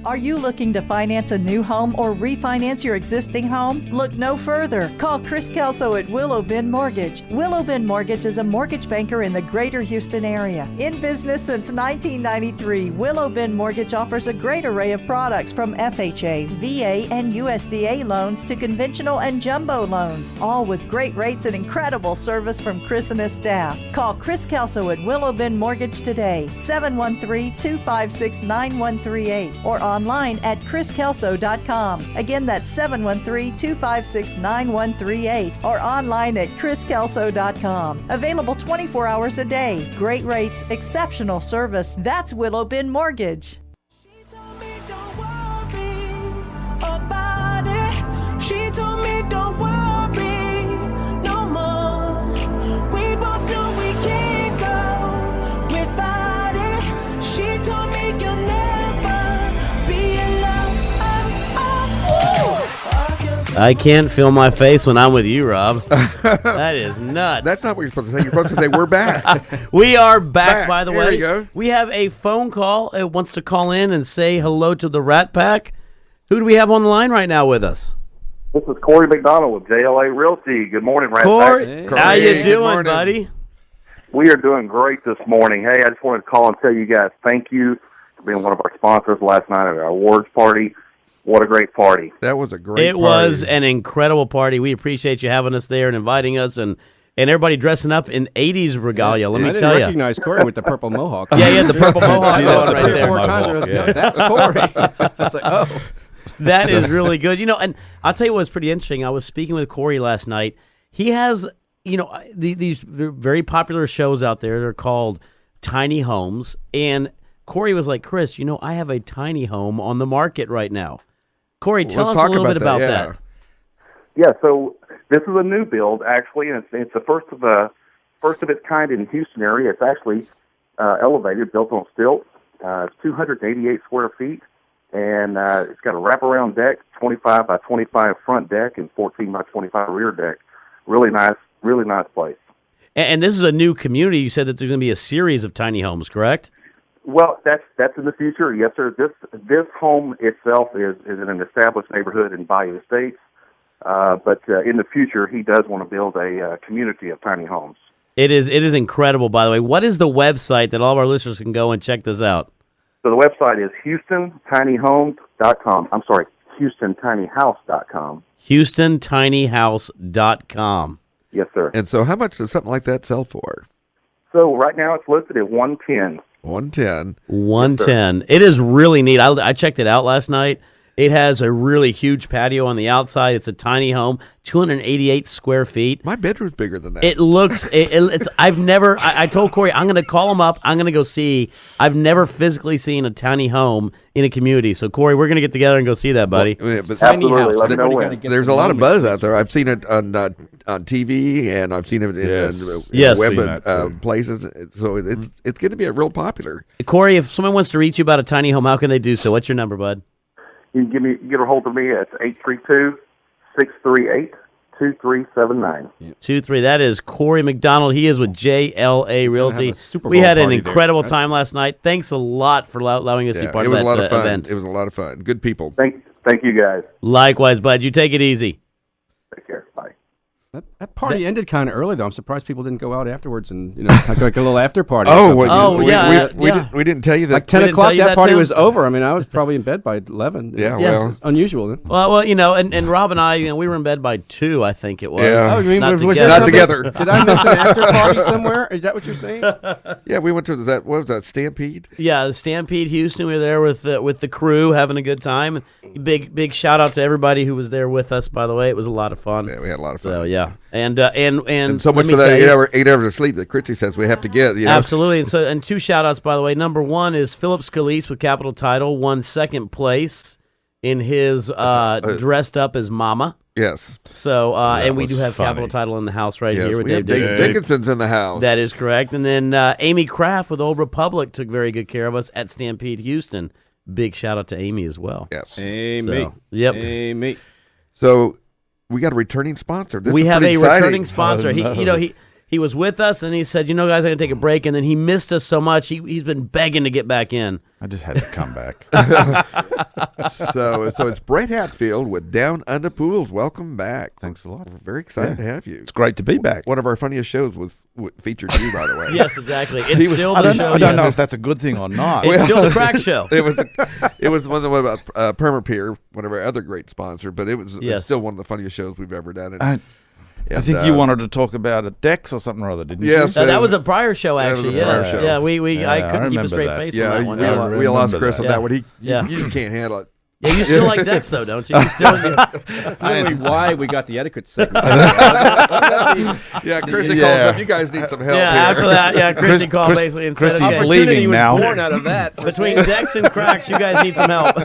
Are you looking to finance a new home or refinance your existing home? Look no further. Call Chris Kelso at Willow Bend Mortgage. Willow Bend Mortgage is a mortgage banker in the greater Houston area. In business since 1993, Willow Bend Mortgage offers a great array of products from FHA, VA, and USDA loans to conventional and jumbo loans, all with great rates and incredible service from Chris and his staff. Call Chris Kelso at Willow Bend Mortgage today, 713-256-9138, or online at chriskelso.com. Again, that's 713-256-9138, or online at chriskelso.com. Available 24 hours a day. Great rates, exceptional service. That's Willow Bend Mortgage. She told me don't worry about it. She told me don't worry no more. We both know we can't go without it. She told me you'll never be alone. I can't feel my face when I'm with you, Rob. That is nuts. That's not what you're supposed to say. You're supposed to say, we're back. We are back, by the There way. we go. We have a phone call. It wants to call in and say hello to the Rat Pack. Who do we have on the line right now with us? This is Corey McDonald with JLA Realty. Good morning, Rat Corey, Pack. how Corey, you good doing, morning. buddy? We are doing great this morning. Hey, I just wanted to call and tell you guys thank you for being one of our sponsors last night at our awards party. What a great party. That was a great It party. was an incredible party. We appreciate you having us there and inviting us and everybody dressing up in 80s regalia. Let I me didn't tell you. recognize Corey with the purple mohawk. Yeah, he had the purple mohawk See that on right three or there. four times, I was, no, that's Corey. I was like, oh. That is really good. You know, and I'll tell you what's pretty interesting. I was speaking with Corey last night. He has, you know, these very popular shows out there. They're called tiny homes. And Corey was like, Chris, you know, I have a tiny home on the market right now. Corey, tell Let's us a talk little bit about yeah. that. Yeah, so this is a new build, actually, and it's the first of its kind in the Houston area. It's actually elevated, built on stilts. It's 288 square feet, and it's got a wraparound deck, 25 by 25 front deck, and 14 by 25 rear deck. Really nice place. And this is a new community. You said that there's going to be a series of tiny homes, correct? Well, that's in the future, yes, sir. This home itself is in an established neighborhood in Bayou Estates, but in the future, he does want to build a community of tiny homes. It is incredible, by the way. What is the website that all of our listeners can go and check this out? So the website is HoustonTinyHomes.com. I'm sorry, HoustonTinyHouse.com. HoustonTinyHouse.com. Yes, sir. And so how much does something like that sell for? So right now it's listed at 110. 110. 110. It is really neat. I checked it out last night. It has a really huge patio on the outside. It's a tiny home, 288 square feet. My bedroom's bigger than that. It looks, it's, I've never, I told Corey, I'm going to call him up. I'm going to go see. I've never physically seen a tiny home in a community. So, Corey, we're going to get together and go see that, buddy. Well, yeah, but Tiny Absolutely. house. Let me know Everybody when. gotta get there's the a lot of moment. buzz out there. I've seen it on TV, and I've seen it in, Yes. web Seen that, too. places. So it's going to be a real popular. Corey, if someone wants to reach you about a tiny home, how can they do so? What's your number, bud? You can get a hold of me at 832-638-2379. 23. That is Corey McDonald. He is with JLA Realty. have a Super We Bowl had an party there. incredible That's- time last night. Thanks a lot for allowing us to be part it of was that a lot of fun. event. It was a lot of fun. Good people. Thank you guys. Likewise, bud. You take it easy. Take care. Bye. That party ended kind of early, though. I'm surprised people didn't go out afterwards and, like a little after party. or Oh, something. Oh, yeah, we yeah. we didn't tell you that. Like 10 We didn't o'clock, tell you that that, party Tim? was over. I mean, I was probably in bed by 11. Yeah, Yeah. well. Unusual. Then. Well, and Rob and I, we were in bed by 2, I think it was. Yeah. Oh, you mean, Not was together. there Not something- together. Did I miss an after party somewhere? Is that what you're saying? Yeah, we went to that. What was that? Stampede. Yeah, the Stampede Houston. We were there with the crew having a good time. Big shout out to everybody who was there with us. By the way, it was a lot of fun. Yeah, we had a lot of fun. So yeah, Yeah, and so much let me for that tell you- 8 hours of sleep that Christy says we have to get. You know? Absolutely. And two shout outs, by the way. Number one is Philip Scalise with Capital Title won second place in his dressed up as Mama. Yes. So and we was do have funny. Capital Title in the house right Yes, here with we have Dave Dave Dickinson. Dickinson's in the house. That is correct. And then Amy Kraft with Old Republic took very good care of us at Stampede Houston. Big shout out to Amy as well. Yes. Amy. So, yep. Amy. So we got a returning sponsor. This We is have a pretty exciting. returning sponsor. Oh, no. He was with us and he said, guys, I'm going to take a break. And then he missed us so much. He's been begging to get back in. I just had to come back. So it's Brett Hatfield with Downunda Pools. Welcome back. Thanks a lot. We're very excited to have you. It's great to be back. One of our funniest shows featured you, by the way. Yes, exactly. It's still I the don't, show. know, I don't know yes. if that's a good thing or not. It's still the crack show. It was one of the Permapeer, one of our other great sponsors, but it's Yes. still one of the funniest shows we've ever done. I think you wanted to talk about a Dex or something or other, didn't Yes. you? That was a prior show, That was actually. a prior Yes. show. Yeah, I Yeah, I couldn't keep a remember straight that. face on Yeah, that one. I Yeah. we lost remember Chris on that. that one. Yeah. You just can't handle it. Yeah, you still like Dex, though, don't you? You still, That's literally why we got the etiquette segment. Yeah, Christy Yeah. calls up. You guys need some help yeah, here. after that, yeah, Christy called Chris- basically and Christy's said, okay, leaving Opportunity was now. born out of that. between Dex and cracks, you guys need some help.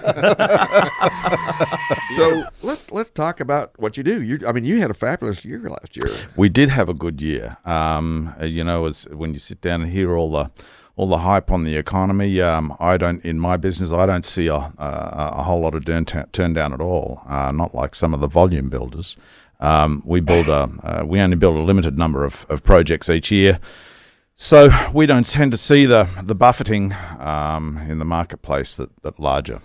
So let's talk about what you do. You had a fabulous year last year. We did have a good year. As when you sit down and hear all the hype on the economy, in my business, I don't see a whole lot of turn down at all. Not like some of the volume builders. We only build a limited number of projects each year. So we don't tend to see the buffeting in the marketplace that larger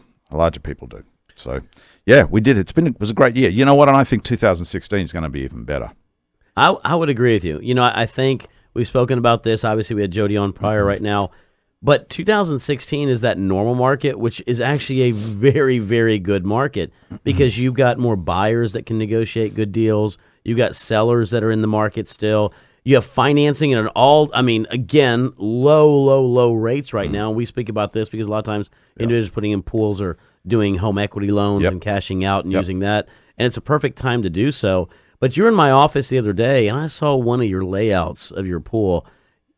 people do. So yeah, we did. It was a great year. You know what? And I think 2016 is going to be even better. I would agree with you. I think we've spoken about this. Obviously, we had Jody on prior right now. But 2016 is that normal market, which is actually a very, very good market because you've got more buyers that can negotiate good deals. You've got sellers that are in the market still. You have financing and again, low rates right now. And we speak about this because a lot of times individuals putting in pools or doing home equity loans and cashing out and using that. And it's a perfect time to do so. But you're in my office the other day, and I saw one of your layouts of your pool,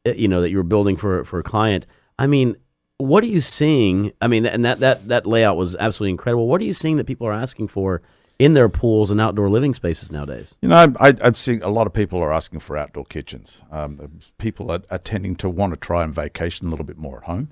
that you were building for a client. I mean, what are you seeing? I mean, and that layout was absolutely incredible. What are you seeing that people are asking for in their pools and outdoor living spaces nowadays? I've seen a lot of people are asking for outdoor kitchens. People are tending to want to try and vacation a little bit more at home.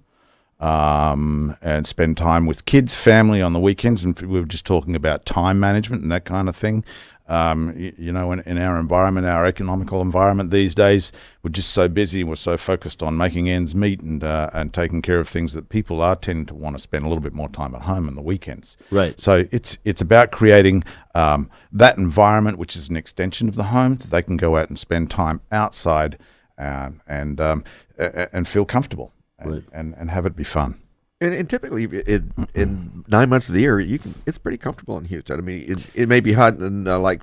And spend time with kids, family on the weekends. And we were just talking about time management and that kind of thing. In our environment, our economical environment these days, we're just so busy. We're so focused on making ends meet and taking care of things that people are tending to want to spend a little bit more time at home on the weekends. Right. So it's about creating that environment, which is an extension of the home, that they can go out and spend time outside and feel comfortable. And have it be fun. And typically, in 9 months of the year, it's pretty comfortable in Houston. I mean, it may be hot in like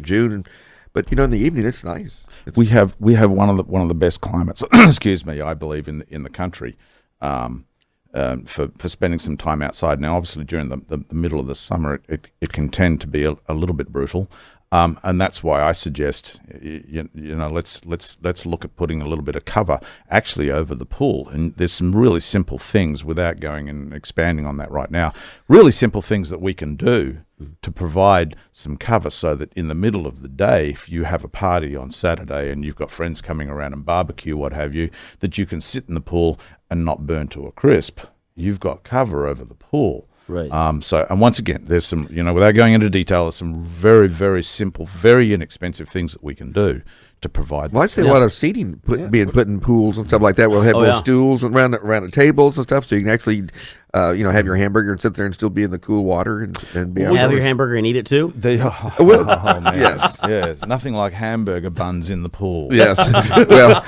June, but in the evening it's nice. We have one of the best climates. Excuse me, I believe in the country for spending some time outside. Now, obviously, during the middle of the summer, it can tend to be a little bit brutal. And that's why I suggest, let's look at putting a little bit of cover actually over the pool. And there's some really simple things, without going and expanding on that right now, really simple things that we can do to provide some cover so that in the middle of the day, if you have a party on Saturday and you've got friends coming around and barbecue, what have you, that you can sit in the pool and not burn to a crisp. You've got cover over the pool. Right. And once again, there's some, without going into detail, there's some very, very simple, very inexpensive things that we can do to provide. Well, I see a lot of seating being put in pools and stuff like that. We'll have little stools around the tables and stuff, so you can actually, have your hamburger and sit there and still be in the cool water and be. Will you have your hamburger and eat it too? Oh, man. Yes, nothing like hamburger buns in the pool. Yes. Well,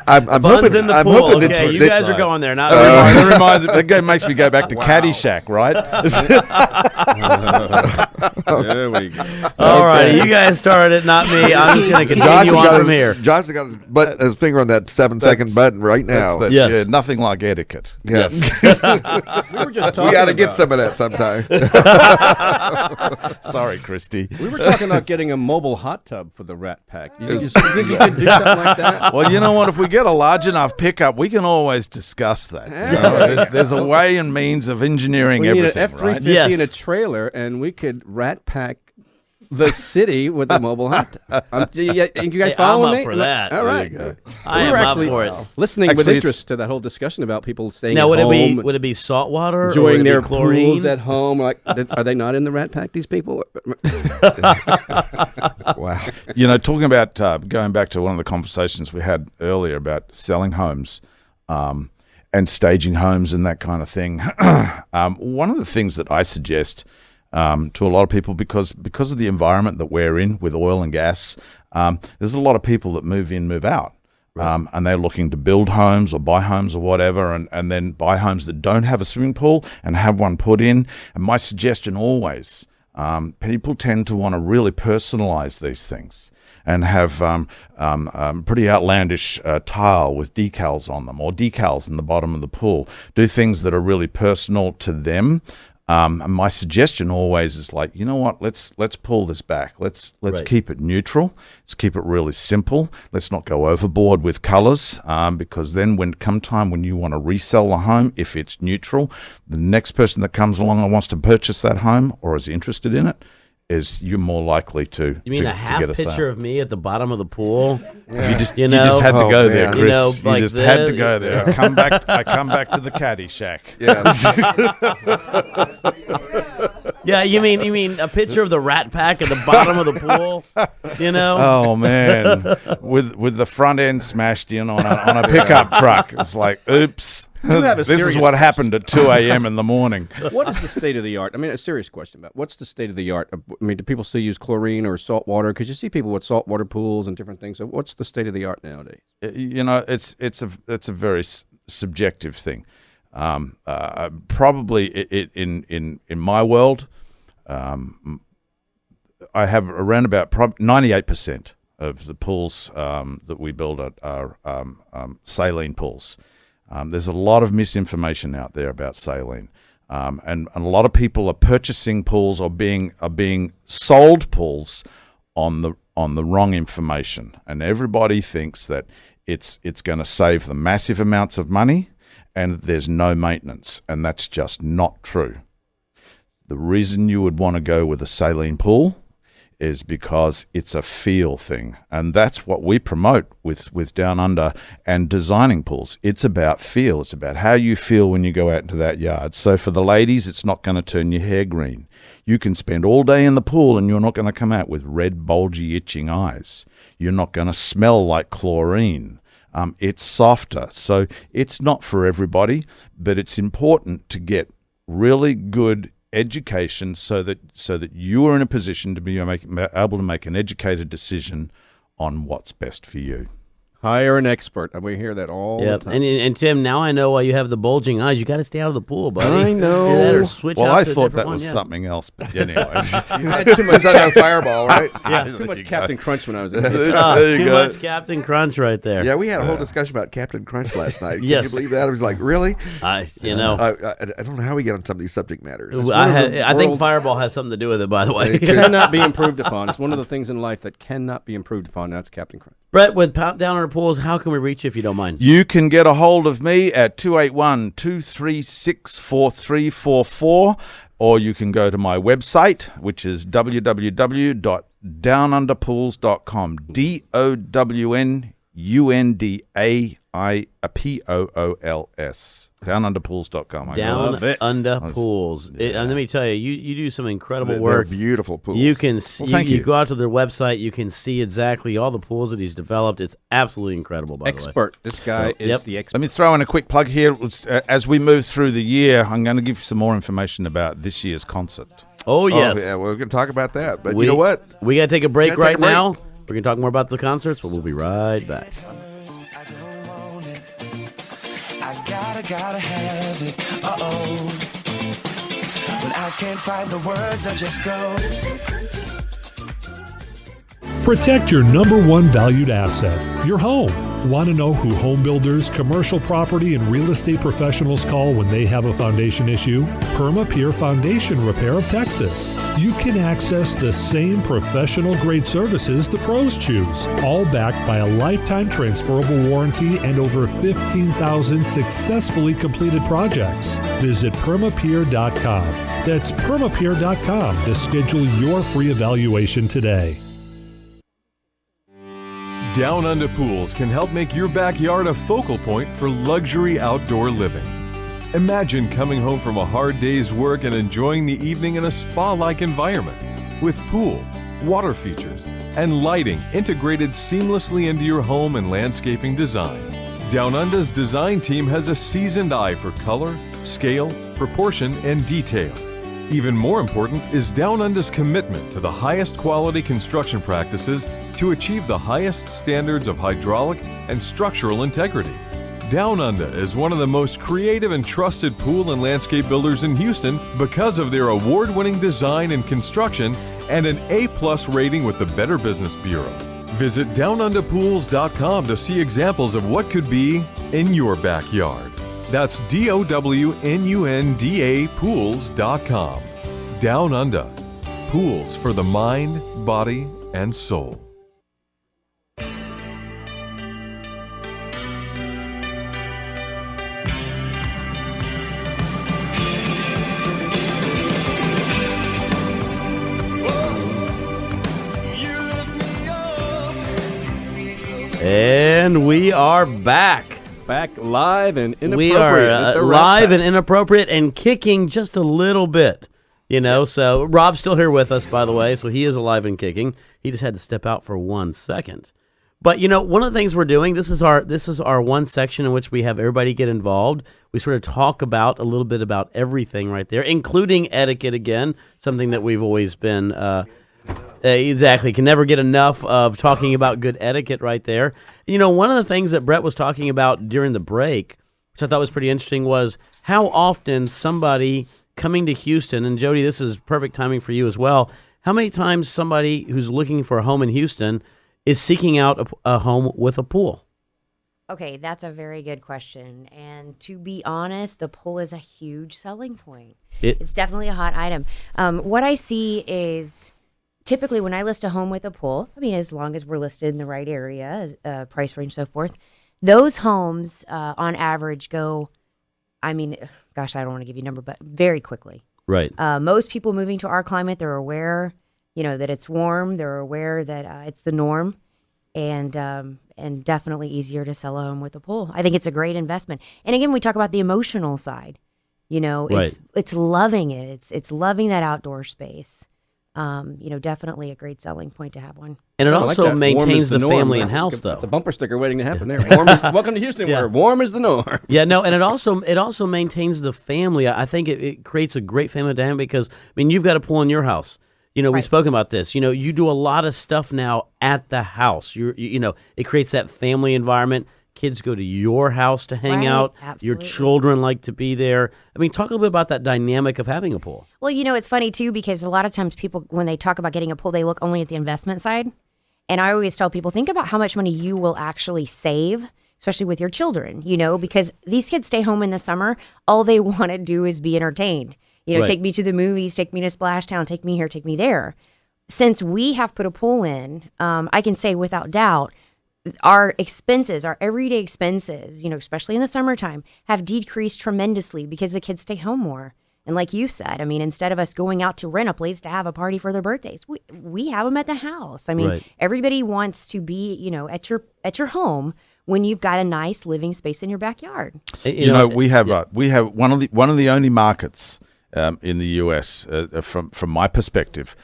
I'm Buns hoping in the I'm pool. hoping Okay, you that guys are going there. Not That makes me go back to Caddyshack, right? There we go. All right, you guys started it, not me. I'm just going to continue on from here. John's got his finger on that 7-second button right now. Yes. Yeah, nothing like etiquette. Yes. We were just talking We got to get about- some of that sometime. Sorry, Christy. We were talking about getting a mobile hot tub for the Rat Pack. You think you could do something like that? Well, you know what? If we get a large enough pickup, we can always discuss that. You know, there's a way and means of engineering We need an everything, right? F-350 Yes. and a trailer, and we could Rat Pack the city with a mobile hot tub. You guys Hey, following I'm up me? for that. All right. There you I We am were up actually for it. listening with Actually, interest to that whole discussion about people staying Now, at would home, it be salt water or would enjoying it their be chlorine? pools at home. Like, are they not in the Rat Pack? These people. Wow. You know, talking about going back to one of the conversations we had earlier about selling homes and staging homes and that kind of thing. One of the things that I suggest to a lot of people, because of the environment that we're in with oil and gas, there's a lot of people that move in, move out. And they're looking to build homes or buy homes or whatever, and then buy homes that don't have a swimming pool and have one put in. And my suggestion always, people tend to want to really personalize these things and have pretty outlandish tile with decals on them or decals in the bottom of the pool. Do things that are really personal to them. And my suggestion always is like, you know what? Let's pull this back. Let's Right. keep it neutral. Let's keep it really simple. Let's not go overboard with colors, because then when come time when you want to resell the home, if it's neutral, the next person that comes along and wants to purchase that home or is interested in it, is you're more likely to. You mean to a half get picture sale. of me at the bottom of the pool? You just You you just know? had to Oh, go there, man. Chris. You know, You like just had to this. go there. I come back to the caddy shack. Yeah. Yeah, you mean a picture of the Rat Pack at the bottom of the pool? You know? Oh man, with the front end smashed in on a pickup truck. It's like, oops. You have a This is serious what happened at 2 a.m. in the morning. What is the state of the art? I mean, a serious question about what's the state of the art? I mean, do people still use chlorine or salt water? Because you see people with saltwater pools and different things. So, what's the state of the art nowadays? You know, it's a very subjective thing. Probably in my world, I have around about 98% of the pools that we build are saline pools. There's a lot of misinformation out there about saline, and a lot of people are purchasing pools or being sold pools on the wrong information, and everybody thinks that it's going to save them massive amounts of money, and there's no maintenance, and that's just not true. The reason you would want to go with a saline pool is because it's a feel thing, and that's what we promote with Down Under and designing pools. It's about feel. It's about how you feel when you go out into that yard. So for the ladies, it's not going to turn your hair green. You can spend all day in the pool and you're not going to come out with red, bulgy, itching eyes. You're not going to smell like chlorine. It's softer. So it's not for everybody, but it's important to get really good education so that you are in a position to be able to make an educated decision on what's best for you. Hire an expert. We hear that all Yep. the time. And Tim, now I know why you have the bulging eyes. You got to stay out of the pool, buddy. I know. Either that or switch Well, out I to a thought different that one, was yeah. something else, but anyway. You had too much It's not a fireball, right? Yeah. too much Captain Crunch when I was a Ah, kid. There you too go. much Captain Crunch right there. Yeah, we had a whole discussion about Captain Crunch last night. Can Yes. you believe that? I was like, really? You know, I don't know how we get on some of these subject matters. I think world's- Fireball has something to do with it, by the way. It could. Cannot be improved upon. It's one of the things in life that cannot be improved upon. That's Captain Crunch. Brett, with Down Under Pools, how can we reach you if you don't mind? You can get a hold of me at 281-236-4344, or you can go to my website, which is www.downunderpools.com. DOWNUNDAIPOOLS. Downunderpools.com. I love Down it. Under Pools. And let me tell you, you do some incredible They're work. beautiful pools. You can see, thank you you. go out to their website, you can see exactly all the pools that he's developed. It's absolutely incredible, by the way. Expert. This guy is Yep. the expert. Let me throw in a quick plug here. As we move through the year, I'm going to give you some more information about this year's concert. Oh, yes. Oh, yeah, we're going to talk about that. But We- you know what? We got to take a break Gotta take right a break. now. We're going to talk more about the concerts, but we'll be right back. I don't want it. I gotta have it. Uh-oh. When I can't find the words, I just go. Protect your number one valued asset, your home. Want to know who home builders, commercial property, and real estate professionals call when they have a foundation issue? PermaPure Foundation Repair of Texas. You can access the same professional-grade services the pros choose, all backed by a lifetime transferable warranty and over 15,000 successfully completed projects. Visit permapure.com. That's permapure.com to schedule your free evaluation today. Downunda Pools can help make your backyard a focal point for luxury outdoor living. Imagine coming home from a hard day's work and enjoying the evening in a spa-like environment with pool, water features, and lighting integrated seamlessly into your home and landscaping design. Downunda's design team has a seasoned eye for color, scale, proportion, and detail. Even more important is Downunda's commitment to the highest quality construction practices to achieve the highest standards of hydraulic and structural integrity. Downunda is one of the most creative and trusted pool and landscape builders in Houston because of their award-winning design and construction and an A+ rating with the Better Business Bureau. Visit downundapools.com to see examples of what could be in your backyard. That's DOWNUNDA pools.com. Downunda. Pools for the mind, body, and soul. And we are back. Back live and inappropriate. We are with the live Rat and inappropriate and kicking just a little bit. You know, so Rob's still here with us, by the way, so he is alive and kicking. He just had to step out for 1 second. But, you know, one of the things we're doing, this is our one section in which we have everybody get involved. We sort of talk about a little bit about everything right there, including etiquette again, something that we've always been exactly. Can never get enough of talking about good etiquette right there. You know, one of the things that Brett was talking about during the break, which I thought was pretty interesting, was how often somebody coming to Houston, and Jody, this is perfect timing for you as well, how many times somebody who's looking for a home in Houston is seeking out a home with a pool? Okay, that's a very good question. And to be honest, the pool is a huge selling point. It's definitely a hot item. What I see is typically when I list a home with a pool, I mean, as long as we're listed in the right area, price range, so forth, those homes on average go, I mean, gosh, I don't want to give you a number, but very quickly. Right. Most people moving to our climate, they're aware, you know, that it's warm. They're aware that it's the norm, and definitely easier to sell a home with a pool. I think it's a great investment. And again, we talk about the emotional side. You know, it's loving it. It's loving that outdoor space. You know, definitely a great selling point to have one. And it also like maintains the family and house, though. It's a bumper sticker waiting to happen there. Welcome to Houston, where warm is the norm. Yeah, no, and it also maintains the family. I think it creates a great family dynamic because, I mean, you've got a pool in your house. You know, we've spoken about this. You know, you do a lot of stuff now at the house. You know, it creates that family environment. Kids go to your house to hang out. Absolutely. Your children like to be there. I mean, talk a little bit about that dynamic of having a pool. Well, you know, it's funny, too, because a lot of times people, when they talk about getting a pool, they look only at the investment side. And I always tell people, think about how much money you will actually save, especially with your children, you know, because these kids stay home in the summer. All they want to do is be entertained. You know, take me to the movies, take me to Splash Town, take me here, take me there. Since we have put a pool in, I can say without doubt, our expenses, our everyday expenses, you know, especially in the summertime, have decreased tremendously because the kids stay home more. And like you said, I mean, instead of us going out to rent a place to have a party for their birthdays, we have them at the house. I mean, everybody wants to be, you know, at your home when you've got a nice living space in your backyard. You know, we have one of the only markets in the U.S. From my perspective,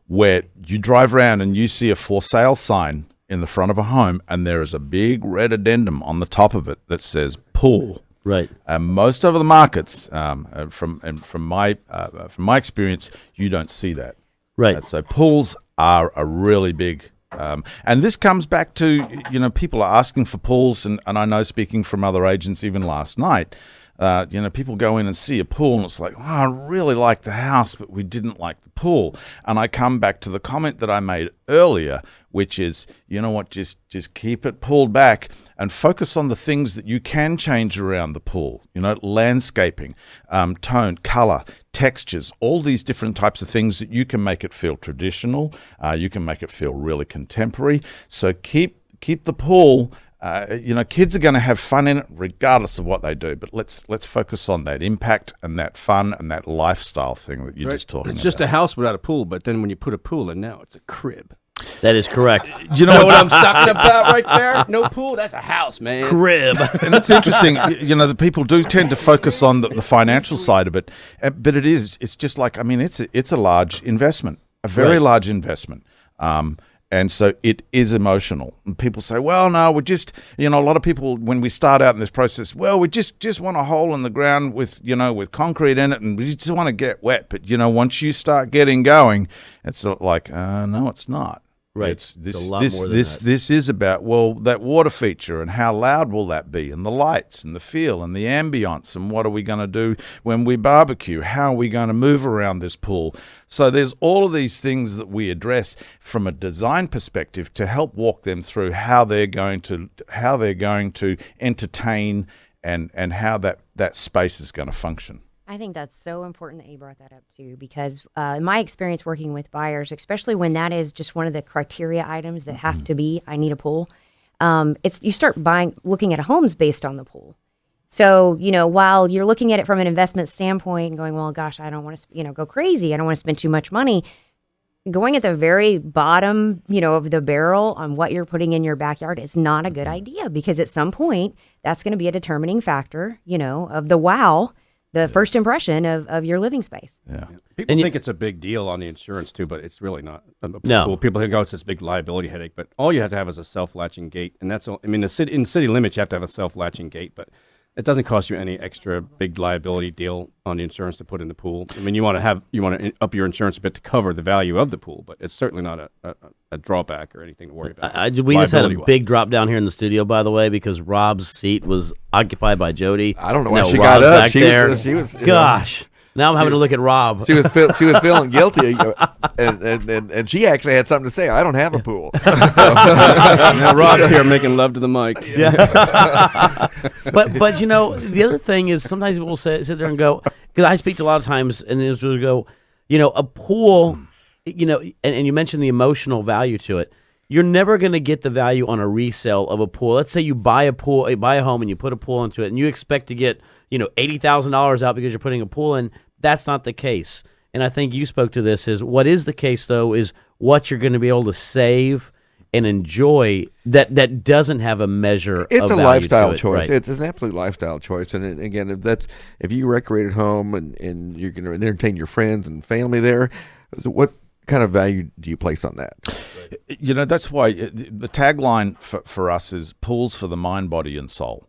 where you drive around and you see a for sale sign in the front of a home, and there is a big red addendum on the top of it that says pool. Right. Most of the markets, from my experience, you don't see that. Right. So pools are a really big, and this comes back to, you know, people are asking for pools, and I know, speaking from other agents even last night, People go in and see a pool and it's like, oh, I really like the house, but we didn't like the pool. And I come back to the comment that I made earlier, which is, you know what, just keep it pulled back and focus on the things that you can change around the pool. Landscaping, tone, color, textures, all these different types of things that you can make it feel traditional. You can make it feel really contemporary. So keep the pool. Kids are going to have fun in it regardless of what they do. But let's focus on that impact and that fun and that lifestyle thing that you're just talking about. It's just a house without a pool, but then when you put a pool in now, it's a crib. That is correct. You know what I'm talking about right there? No pool, that's a house, man. Crib. And it's interesting, the people do tend to focus on the financial side of it, but it's just like, it's a large investment, a very large investment. And so it is emotional. And people say, well, no, we're just, a lot of people, when we start out in this process, well, we just want a hole in the ground with concrete in it, and we just want to get wet. But, once you start getting going, it's like, no, it's not. Right. It's a lot more than that. This is about, that water feature and how loud will that be, and the lights and the feel and the ambience, and what are we going to do when we barbecue? How are we going to move around this pool? So there's all of these things that we address from a design perspective to help walk them through how they're going to entertain and how that space is going to function. I think that's so important that you brought that up too, because in my experience working with buyers, especially when that is just one of the criteria items that have to be, I need a pool. You start looking at homes based on the pool. So, while you're looking at it from an investment standpoint and going, well, gosh, I don't want to, go crazy. I don't want to spend too much money. Going at the very bottom, of the barrel on what you're putting in your backyard is not a good idea, because at some point that's going to be a determining factor, of the the first impression of your living space. Yeah. People think it's a big deal on the insurance too, but it's really not. No. People think, it's this big liability headache, but all you have to have is a self-latching gate. And that's, in city limits, you have to have a self-latching gate, but it doesn't cost you any extra big liability deal on the insurance to put in the pool. You want to up your insurance a bit to cover the value of the pool, but it's certainly not a drawback or anything to worry about. We just had a big drop down here in the studio, by the way, because Rob's seat was occupied by Jody. I don't know why she got up. She was gosh. Now I'm having to look at Rob. She was feeling guilty, and she actually had something to say. I don't have a pool. Rob's here making love to the mic. Yeah. but the other thing is sometimes people sit there and go, because I speak to a lot of times, and they will go, a pool, and you mentioned the emotional value to it. You're never going to get the value on a resale of a pool. Let's say you buy a home and you put a pool into it, and you expect to get $80,000 out because you're putting a pool in. That's not the case. And I think you spoke to this, is what is the case, though, is what you're going to be able to save and enjoy that doesn't have a measure it's of a value lifestyle to it. choice. Right. It's an absolute lifestyle choice. And again, if you recreate at home and you're going to entertain your friends and family there, what kind of value do you place on that? That's why the tagline for us is pools for the mind, body, and soul.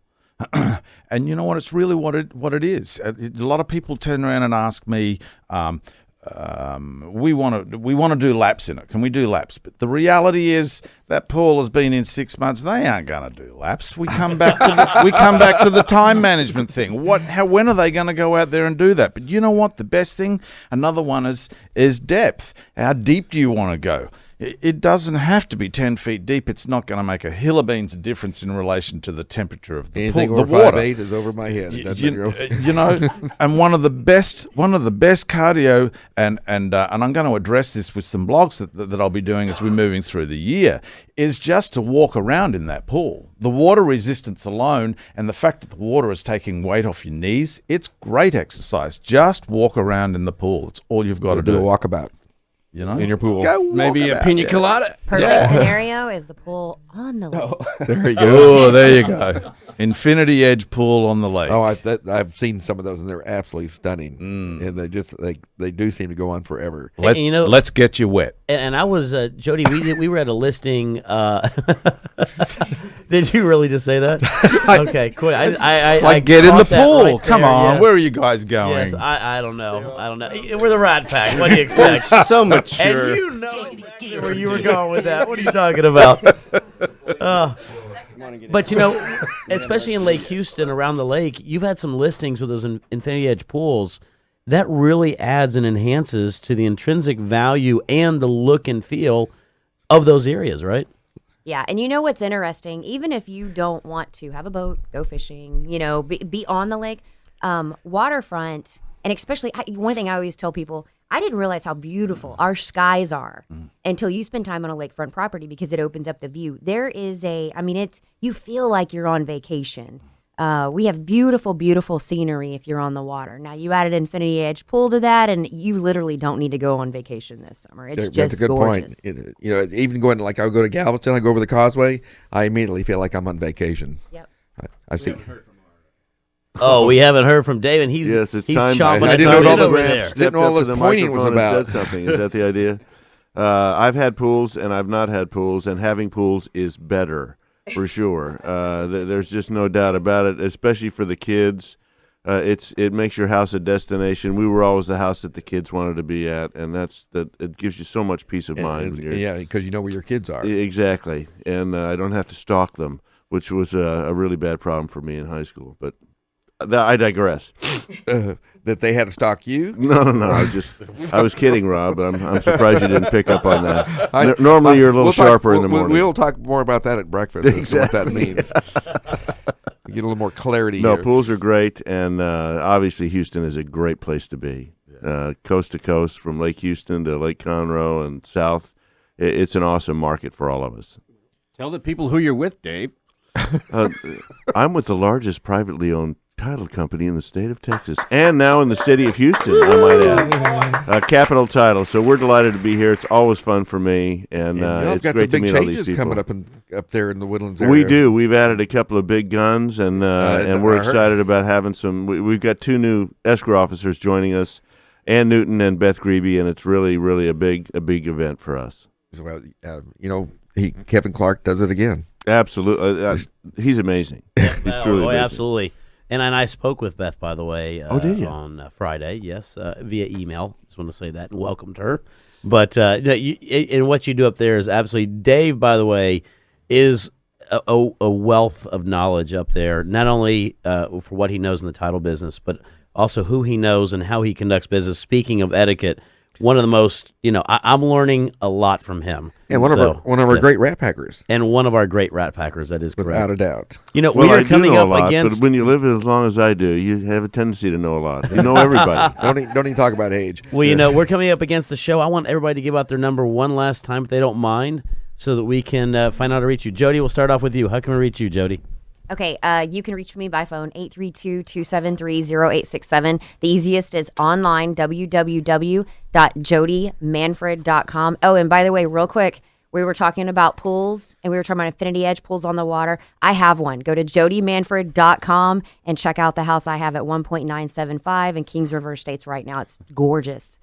And you know what? It's really what it is. A lot of people turn around and ask me, we want to do laps in it. Can we do laps? But the reality is that pool has been in 6 months. They aren't going to do laps. We come back to the time management thing. When are they going to go out there and do that? But you know what? The best thing, another one is depth. How deep do you want to go? It doesn't have to be 10 feet deep. It's not going to make a hill of beans difference in relation to the temperature of the Anything pool. over The water 5'8" is over my head. And one of the best cardio, and I'm going to address this with some blogs that I'll be doing as we're moving through the year, is just to walk around in that pool. The water resistance alone, and the fact that the water is taking weight off your knees, it's great exercise. Just walk around in the pool. It's all you've got to do. A walkabout. In your pool. Maybe a pina colada. Perfect scenario is the pool on the lake. There you go. Oh, there you go. Infinity Edge pool on the lake. Oh, I've seen some of those, and they're absolutely stunning. And they do seem to go on forever. Let's get you wet. And I was Jody. We were at a listing. Did you really just say that? Okay, cool. I get in the caught that pool. right Come there, on, yes. where are you guys going? Yes, I don't know. We're the Rat Pack. What do you expect? So mature. And you know exactly where you were going with that. What are you talking about? But especially in Lake Houston, around the lake, you've had some listings with those Infinity Edge pools. That really adds and enhances to the intrinsic value and the look and feel of those areas, right? Yeah, and you know what's interesting? Even if you don't want to have a boat, go fishing, be on the lake, waterfront, and especially one thing I always tell people, I didn't realize how beautiful our skies are until you spend time on a lakefront property because it opens up the view. There is you feel like you're on vacation. We have beautiful, beautiful scenery if you're on the water. Now, you add an Infinity Edge pool to that, and you literally don't need to go on vacation this summer. It's That's a good gorgeous. point. Even going, like I go to Galveston, I go over the causeway, I immediately feel like I'm on vacation. Yep. I see. Oh, we haven't heard from Dave, and he's time. chomping I at didn't know the all bit the over ramps. there. Didn't know all this pointing was about. Said something. Is that the idea? I've had pools, and I've not had pools, and having pools is better. For sure. There's just no doubt about it, especially for the kids. It makes your house a destination. We were always the house that the kids wanted to be at, and it gives you so much peace of mind. Because you know where your kids are. Exactly. And I don't have to stalk them, which was a really bad problem for me in high school. But I digress. That they had to stalk you? No. I was kidding, Rob, but I'm surprised you didn't pick up on that. Normally, you're a little sharper in the morning. We'll talk more about that at breakfast. Exactly. What that means. You get a little more clarity. No, here. pools are great, and obviously Houston is a great place to be. Coast to coast, from Lake Houston to Lake Conroe and south. It's an awesome market for all of us. Tell the people who you're with, Dave. I'm with the largest privately owned title company in the state of Texas, and now in the city of Houston, I might add. Capital Title. So we're delighted to be here. It's always fun for me, and it's got great some to big meet all these changes people. coming up there in the Woodlands area. We do. We've added a couple of big guns, and we're excited about having some. We've got 2 new escrow officers joining us, Ann Newton and Beth Grebe, and it's really, really a big event for us. Well, Kevin Clark does it again. Absolutely, he's amazing. He's truly amazing. Absolutely. And I spoke with Beth, by the way, did you? on Friday, yes, via email. Just want to say that and welcomed her. But and what you do up there is absolutely, Dave, by the way, is a wealth of knowledge up there, not only for what he knows in the title business, but also who he knows and how he conducts business. Speaking of etiquette, one of the most, I'm learning a lot from him. And one of our great rat packers. And one of our great rat packers, that is correct. Without a doubt. We are coming up against. But when you live as long as I do, you have a tendency to know a lot. You know everybody. Don't even talk about age. Well, we're coming up against the show. I want everybody to give out their number one last time, if they don't mind, so that we can find out how to reach you. Jody, we'll start off with you. How can we reach you, Jody? Okay, you can reach me by phone, 832-273-0867. The easiest is online, www.jodymanfred.com. Oh, and by the way, real quick, we were talking about pools, and we were talking about Infinity Edge pools on the water. I have one. Go to jodymanfred.com and check out the house I have at 1.975 in Kings River Estates right now. It's gorgeous.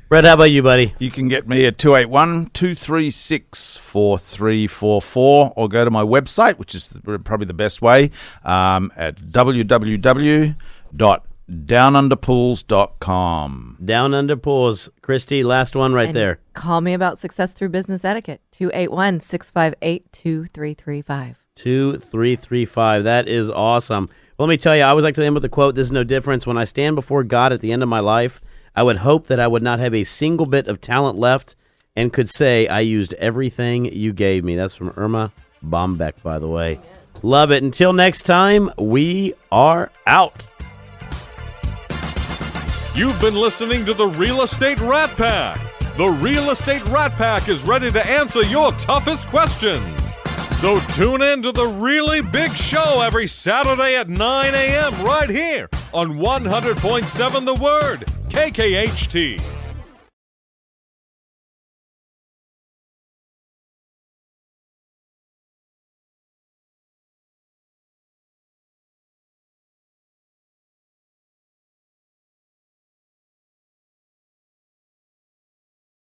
Brett, how about you, buddy? You can get me at 281-236-4344 or go to my website, which is probably the best way, at www.downunderpools.com. Down Under Pools. Christy, last one right there. Call me about success through business etiquette. 281-658-2335. 2335. That is awesome. Well, let me tell you, I always like to end with a quote. This is no difference. When I stand before God at the end of my life, I would hope that I would not have a single bit of talent left and could say I used everything you gave me. That's from Irma Bombeck, by the way. Love it. Until next time, we are out. You've been listening to the Real Estate Rat Pack. The Real Estate Rat Pack is ready to answer your toughest questions. So tune in to the really big show every Saturday at 9 a.m. right here on 100.7 The Word, KKHT.